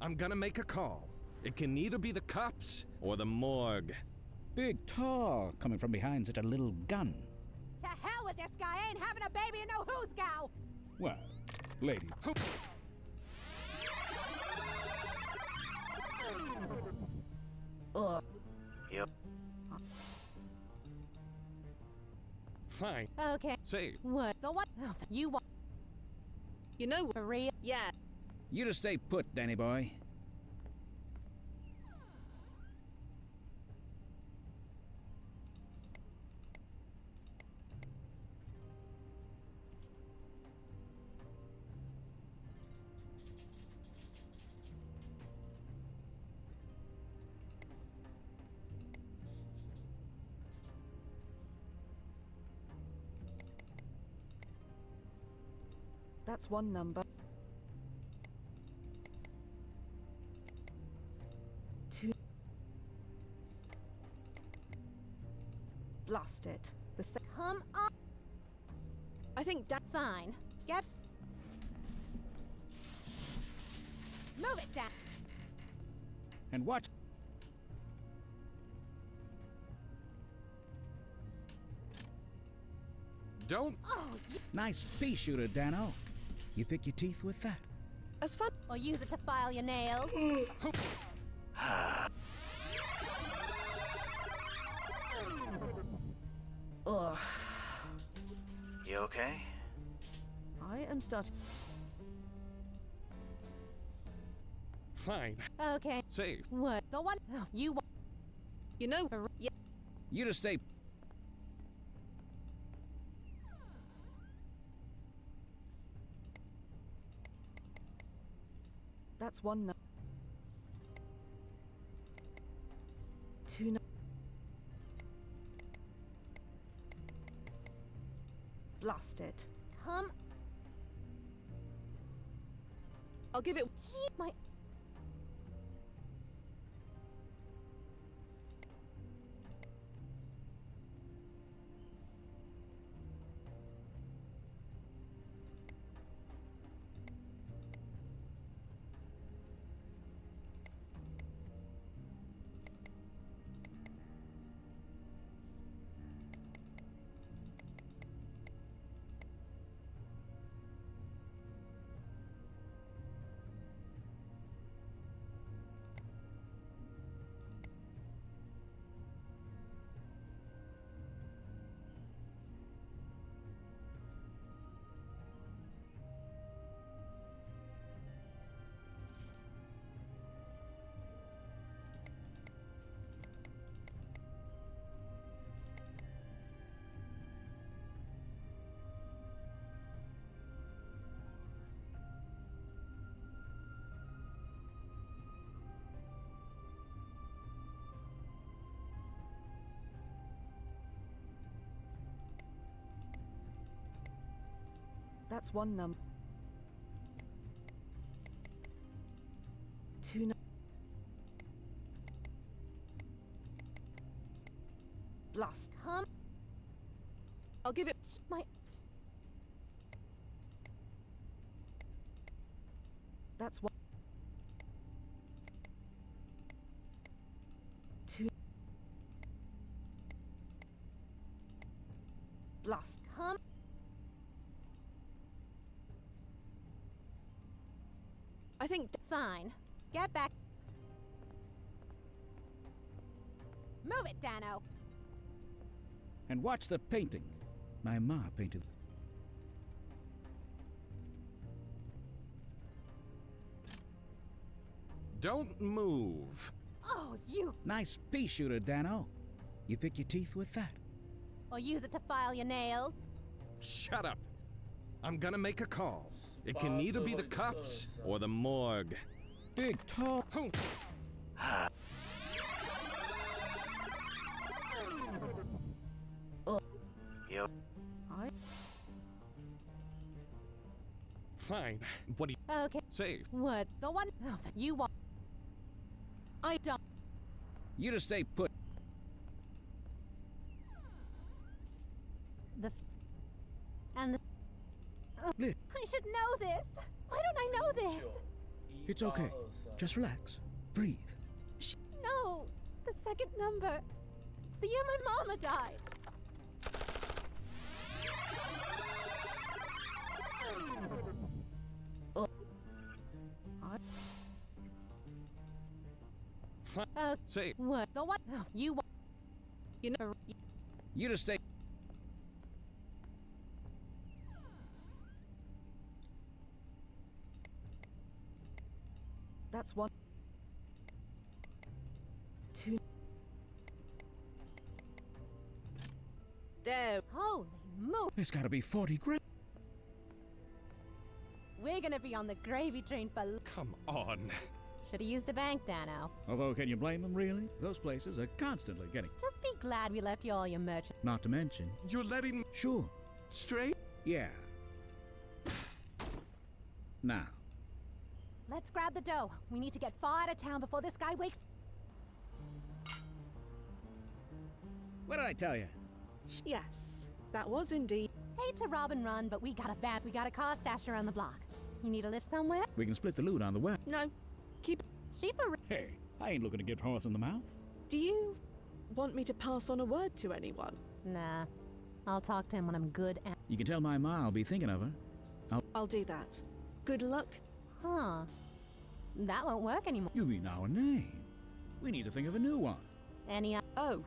I'm gonna make a call. It can either be the cops or the morgue. Big talk coming from behind such a little gun. To hell with this guy! I ain't having a baby in no who's gal! Well, lady. Yep. Fine. Okay. Say, What? The what? Oh, you want? You know, For real? yeah. You just stay put, Danny boy. That's one number. 2. Blast it. Come on! I think Fine. Get... Move it down! And watch. don't. Oh, Nice pea shooter, Dano. You pick your teeth with that. As fun. Or use it to file your nails. Ugh. You okay? I am starting. Fine. Okay. Say, What? The one? Oh, you want? You know, yeah. You just stay. That's one number. 2. Blast it. Come... I'll give it. Gee, my... That's one number. 2. Blast. Come... I'll give it. My... That's one. 2. Blast. Come... I think. Fine. Get back. Move it, Dano. And watch the painting. My ma painted. don't move. Oh, you... Nice pea shooter, Dano. You pick your teeth with that. Or use it to file your nails. Shut up. I'm gonna make a call. It can either be the cops or the morgue. Big talk. Yep. Fine. What do you Okay. say? What? The one... Oh, you want... I don't... You just stay put. Liv, I should know this. Why don't I know this? it's okay. Just relax. Breathe. No, the second number. It's the year my mama died. Say, What? The what? You know. You just stay. That's one. Two. There. Holy moly. There's gotta be 40 grand. We're gonna be on the gravy train for. come on. Should have used a bank, Dano. Although, can you blame them, really? Those places are constantly getting. Just be glad we left you all your merchant. Not to mention. You're letting Sure. straight? Yeah. Now. Let's grab the dough. We need to get far out of town before this guy wakes. What did I tell you? Yes, that was indeed. Hate to rob and run, but we got a van. We got a car stashed around the block. You need a lift somewhere? We can split the loot on the way. No, keep. She for Hey, I ain't looking to get horse in the mouth. Do you want me to pass on a word to anyone? Nah. I'll talk to him when I'm good at. You can tell my ma I'll be thinking of her. I'll do that. Good luck. Huh. That won't work anymore. You mean our name? We need to think of a new one. Any. Oh.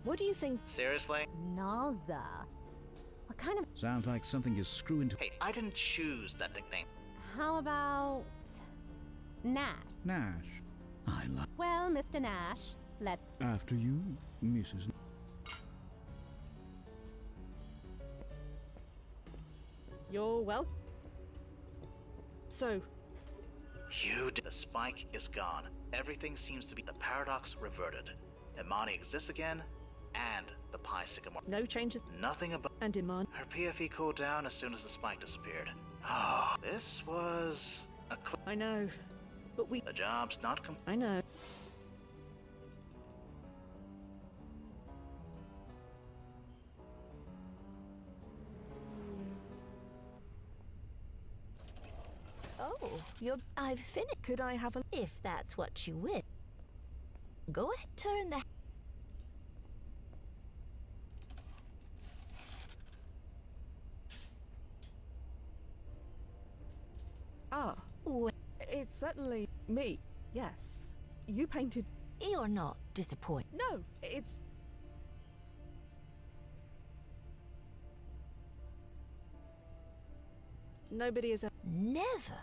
What do you think? Seriously? Naza. What kind of. Sounds like something you screw into. Hey, I didn't choose that nickname. How about. Nash? Nash. I like. Well, Mr. Nash, let's. After you, Mrs. You're well. So, The spike is gone. Everything seems to be the paradox reverted. Imani exists again, and the pie sycamore. no changes. Nothing about And Iman. her PFE cooled down as soon as the spike disappeared. Oh, this was a I know. But we. The job's not complete. I know. Oh, I've finished. Could I have a. If that's what you wish. Go ahead, turn the. Ah. Well, It's certainly me. Yes. You painted. you're not disappointed. No, it's. Nobody is a. Never.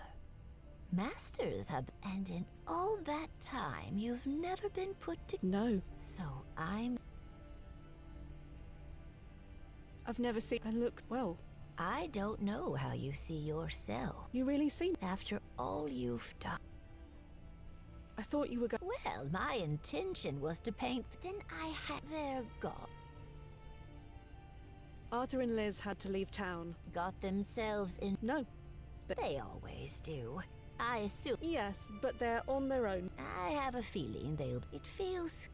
Masters have. And in all that time, you've never been put to. No, So I'm. I've never seen. I look well. I don't know how you see yourself. You really seem. After all you've done. I thought you were going. Well, my intention was to paint, but then I had their god. Arthur and Liz had to leave town. Got themselves in. No. They always do. I assume. Yes, but they're on their own. I have a feeling they'll. It feels.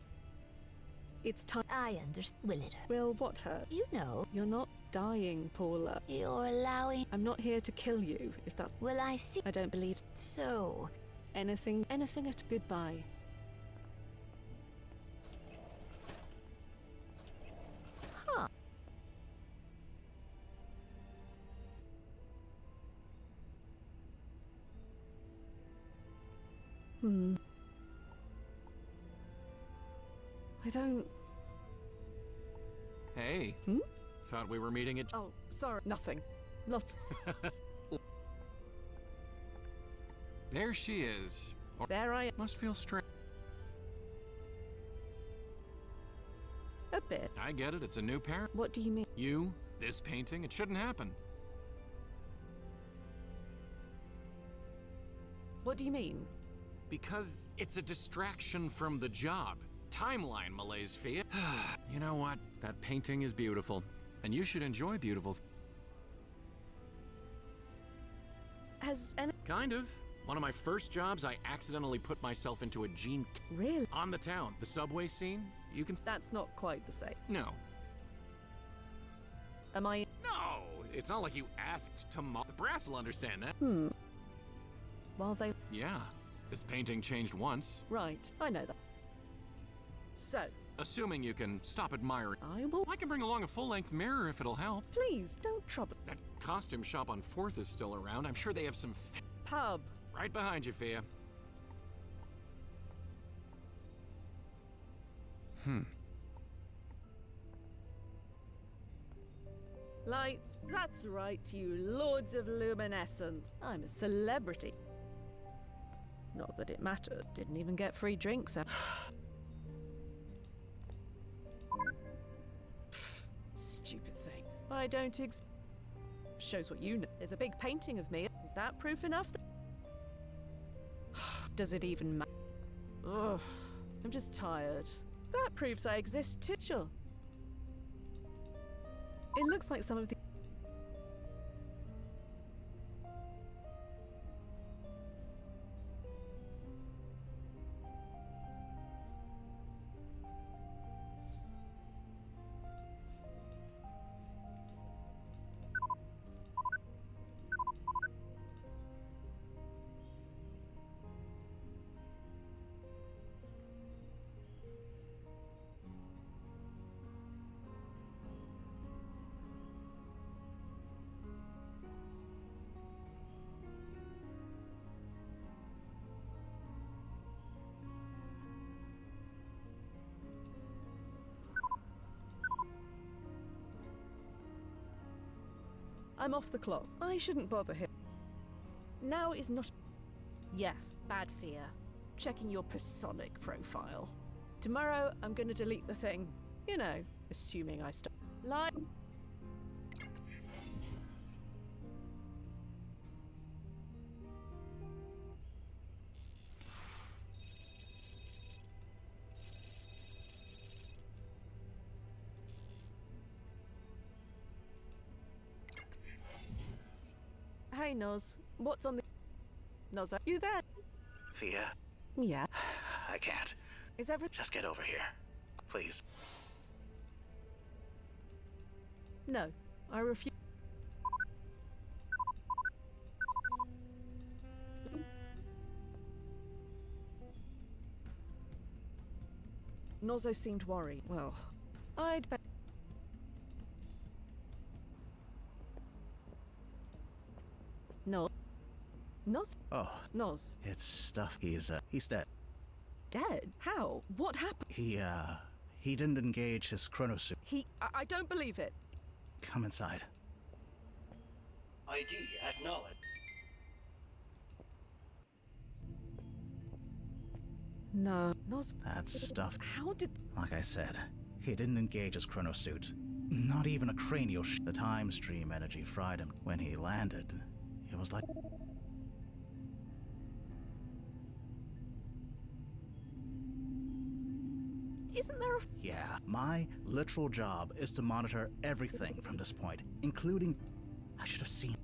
It's time. I understand. Will it? Will what hurt? You know. You're not dying, Paula. You're allowing. I'm not here to kill you, if that's. Will I see? I don't believe. So. Anything at goodbye. Huh. I don't. Hey. Thought we were meeting at. Oh, sorry. Nothing. Not. There she is. Or There I am. must feel strange. A bit. I get it. It's a new parent. What do you mean? You, this painting, it shouldn't happen. What do you mean? Because it's a distraction from the job. Timeline malaise, Fia. You know what? That painting is beautiful. And you should enjoy beautiful. Has any. Kind of. One of my first jobs, I accidentally put myself into a gene... Really? On the town. The subway scene? You can... That's not quite the same. No. Am I... No! It's not like you asked to The brass will understand that. While they... Yeah. This painting changed once. Right, I know that. So... Assuming you can stop admiring. I will... I can bring along a full-length mirror if it'll help. Please, don't trouble... That costume shop on 4th is still around. I'm sure they have some... Pub. Right behind you, Fia. Lights. That's right, you lords of luminescence. I'm a celebrity. Not that it mattered. Didn't even get free drinks out. Stupid thing. I don't Shows what you know. There's a big painting of me. Is that proof enough? Does it even matter? Ugh. I'm just tired. That proves I exist too. Sure. It looks like some of the... I'm off the clock. I shouldn't bother him. Now is not... Yes, bad fear. Checking your Personic profile. Tomorrow, I'm gonna delete the thing. You know, assuming I stop. Hey, Noz. What's on the... Noz, are you there? Fia? Yeah. I can't. Is Just get over here. Please. No, I refuse. Nozzo seemed worried. Well, I'd bet... No. Noz? Oh. Noz. It's stuff. He's dead. Dead? How? What happened? He didn't engage his chronosuit. I don't believe it. Come inside. ID acknowledged. No. Noz... That's stuff. How did... Like I said, he didn't engage his chronosuit. Not even a cranial The time stream energy fried him. When he landed, it was like... Isn't there a... Yeah, my literal job is to monitor everything from this point, including... I should have seen...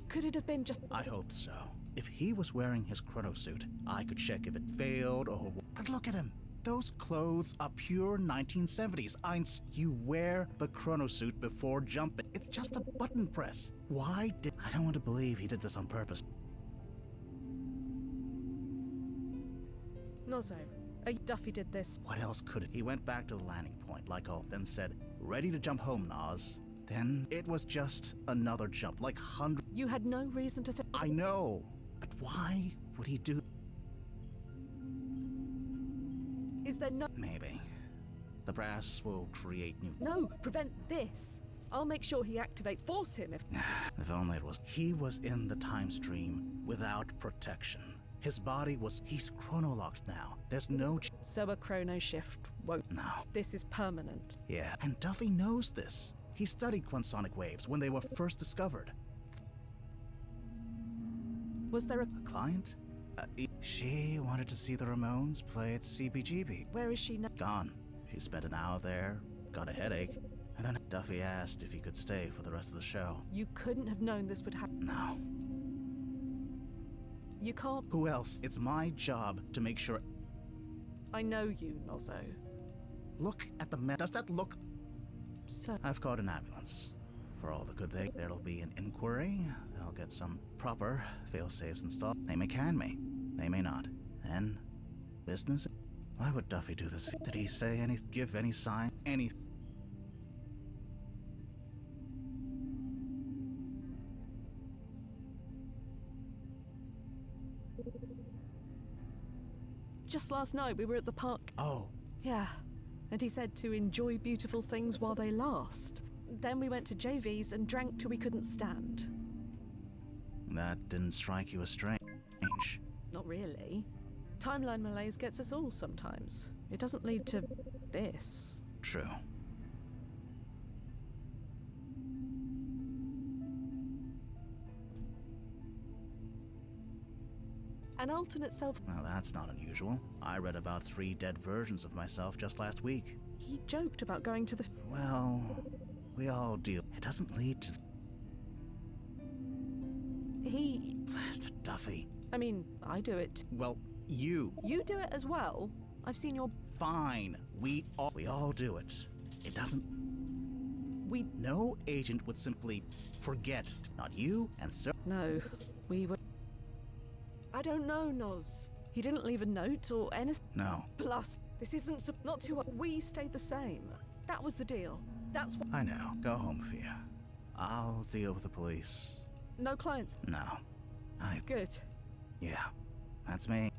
Could it have been just... I hoped so. If he was wearing his chronosuit, I could check if it failed or... But look at him. Those clothes are pure 1970s. You wear the chronosuit before jumping. It's just a button press. Why did... I don't want to believe he did this on purpose. Nozzo, Duffy did this. What else could it? He went back to the landing point, like all, then said, "Ready to jump home, Nas." Then it was just another jump, like hundreds. You had no reason to think... I know, but why would he do... Is there no... Maybe. The brass will create new... No, prevent this. I'll make sure he activates. Force him if... If only it was... He was in the time stream without protection. His body was... He's chronolocked now. There's no... So a chrono shift won't... No. This is permanent. Yeah, and Duffy knows this. He studied quantonic waves when they were first discovered. Was there a client? She wanted to see the Ramones play at CBGB. Where is she now? Gone. She spent an hour there, got a headache, And then Duffy asked if he could stay for the rest of the show. You couldn't have known this would happen. No. You can't. Who else? It's my job to make sure. I know you, Nozzo. Look at the mess. Does that look? So. I've called an ambulance. For all the good thing, there'll be an inquiry. They'll get some proper fail-safes installed. They may can me. They may not. Then, business. Why would Duffy do this? Did he say any? Give any sign? Any? Just last night we were at the park. Oh. Yeah. And he said to enjoy beautiful things while they last. Then we went to JV's and drank till we couldn't stand. That didn't strike you as strange? Not really. Timeline malaise gets us all sometimes. It doesn't lead to this. True. An alternate self. Well, that's not unusual. I read about 3 dead versions of myself just last week. He joked about going to the. Well, we all deal. It doesn't lead to. He. Blasted Duffy. I mean, I do it. Well, you. You do it as well. I've seen your. Fine. We all do it. It doesn't. No agent would simply forget. Not you and Sir. No, we were. I don't know, Noz. He didn't leave a note or anything. No. Plus, this isn't not to. We stayed the same. That was the deal. That's what. I know. Go home, Fia. I'll deal with the police. No clients. No. Good. Yeah, that's me.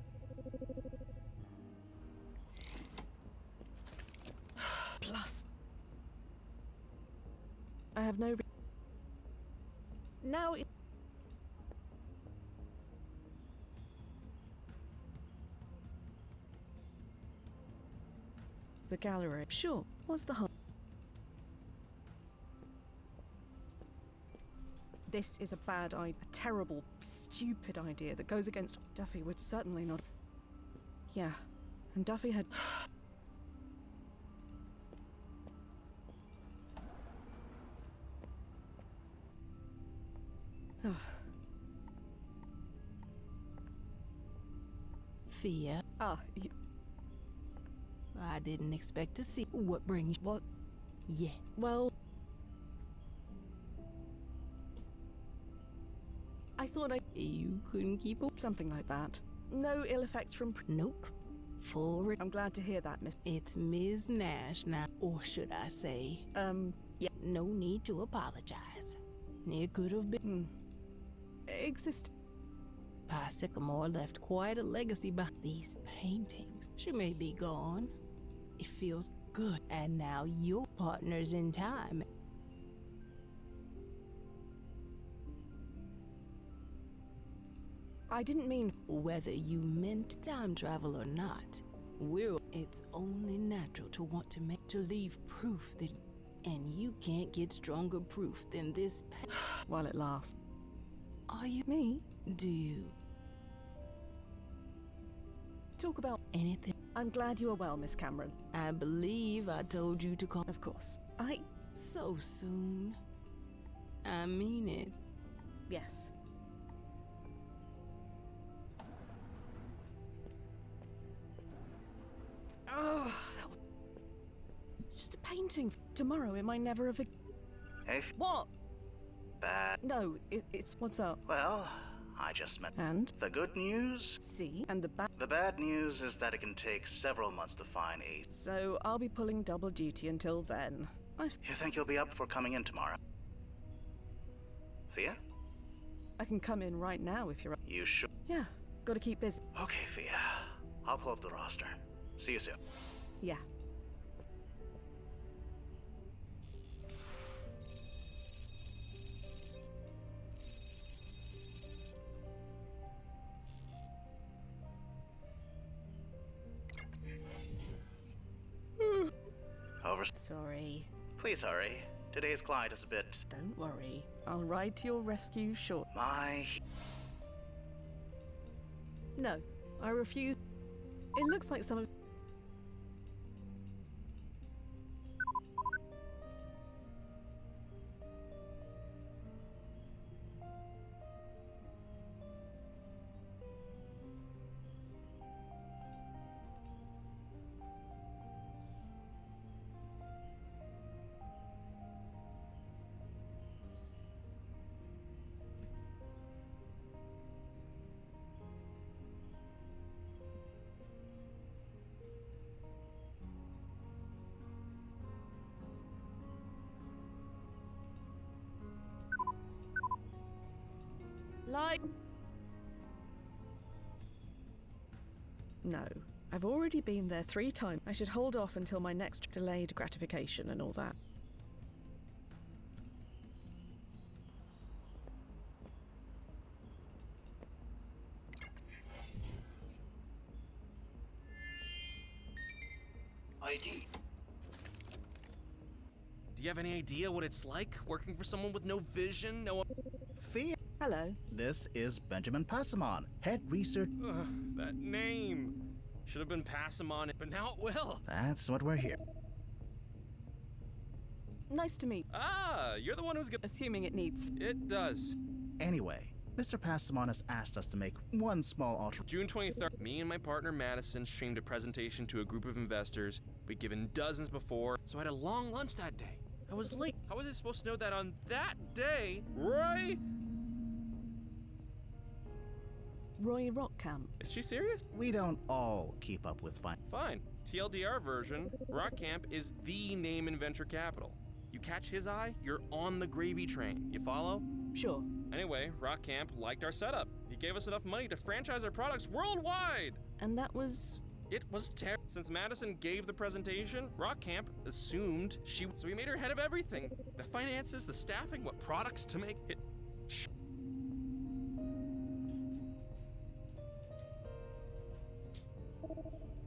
Plus, I have no. Now. The gallery. Sure. What's the hunt? This is a bad idea. A terrible, stupid idea that goes against. Duffy would certainly not. Yeah. And Duffy had. Fia. I didn't expect to see what brings. What? Yeah. Well, I thought You couldn't keep up. Something like that. No ill effects from. Nope. Full. I'm glad to hear that, Miss. It's Ms. Nash now, or should I say? Yeah. No need to apologize. It could have been. Exist. Pa Sycamore left quite a legacy behind. These paintings. She may be gone. It feels good. And now your partner's in time. I didn't mean. Whether you meant time travel or not, it's only natural to want to leave proof that. And you can't get stronger proof than this. While it lasts. Are you? Me? Do you? Talk about anything. I'm glad you are well, Miss Cameron. I believe I told you to call. Of course. So soon. I mean it. Yes. Oh, it's just a painting. Tomorrow it might never have. Hey. What? Bad. No, it's what's up? Well, I just met. And? The good news? See? And the bad? The bad news is that it can take several months to find a. So I'll be pulling double duty until then. You think you'll be up for coming in tomorrow? Fia? I can come in right now if you're up. You sure? Yeah, gotta keep busy. Okay, Fia. I'll pull up the roster. See you soon. Yeah. Over. Sorry. Please hurry. Today's client is a bit. Don't worry. I'll ride to your rescue short. No, I refuse. It looks like some of. Like... No. I've already been there 3 times. I should hold off until my next delayed gratification and all that. ID. Do you have any idea what it's like working for someone with no vision, no Fear. Hello. This is Benjamin Passamon, head research. Ugh, that name. Should have been Passamon, but now it will. That's what we're here. Nice to meet. Ah, you're the one who's good. Assuming it needs. It does. Anyway, Mr. Passamon has asked us to make one small alteration. June 23rd, me and my partner Madison streamed a presentation to a group of investors. We'd given dozens before, so I had a long lunch that day. I was late. How was I supposed to know that on that day, Roy Rockcamp. Is she serious? We don't all keep up with Fine. TLDR version, Rockcamp is the name in venture capital. You catch his eye, you're on the gravy train. You follow? Sure. Anyway, Rockcamp liked our setup. He gave us enough money to franchise our products worldwide. And that was... It was terrible. Since Madison gave the presentation, Rockcamp assumed so we made her head of everything. The finances, the staffing, what products to make.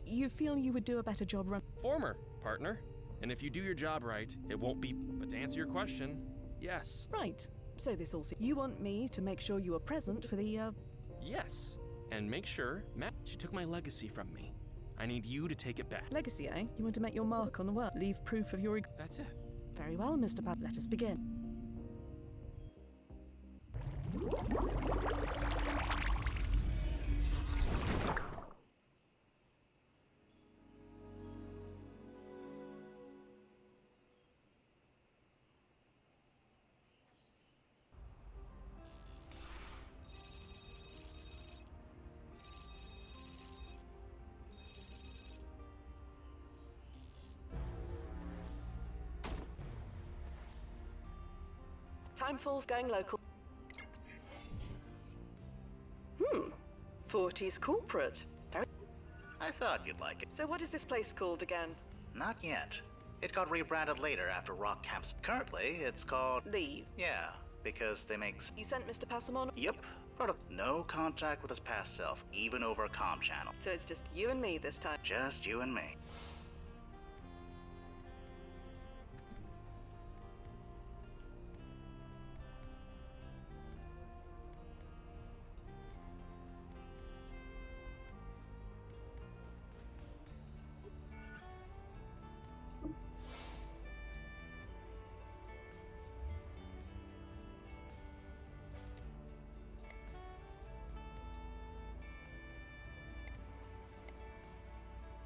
You feel you would do a better job Former partner. And if you do your job right, it won't be. But to answer your question, yes. Right. So this also... You want me to make sure you are present for the, Yes. And make sure, she took my legacy from me. I need you to take it back. Legacy, eh? You want to make your mark on the world. Leave proof of your... That's it. Very well, Mr. Pat. Let us begin. Timefall's going local. 40s corporate. Very... I thought you'd like it. So what is this place called again? Not yet. It got rebranded later after Rockcamp's. Currently, it's called... Leave. Yeah, because they make... You sent Mr. Passamon? Yep. No contact with his past self, even over a comm channel. So it's just you and me this time? Just you and me.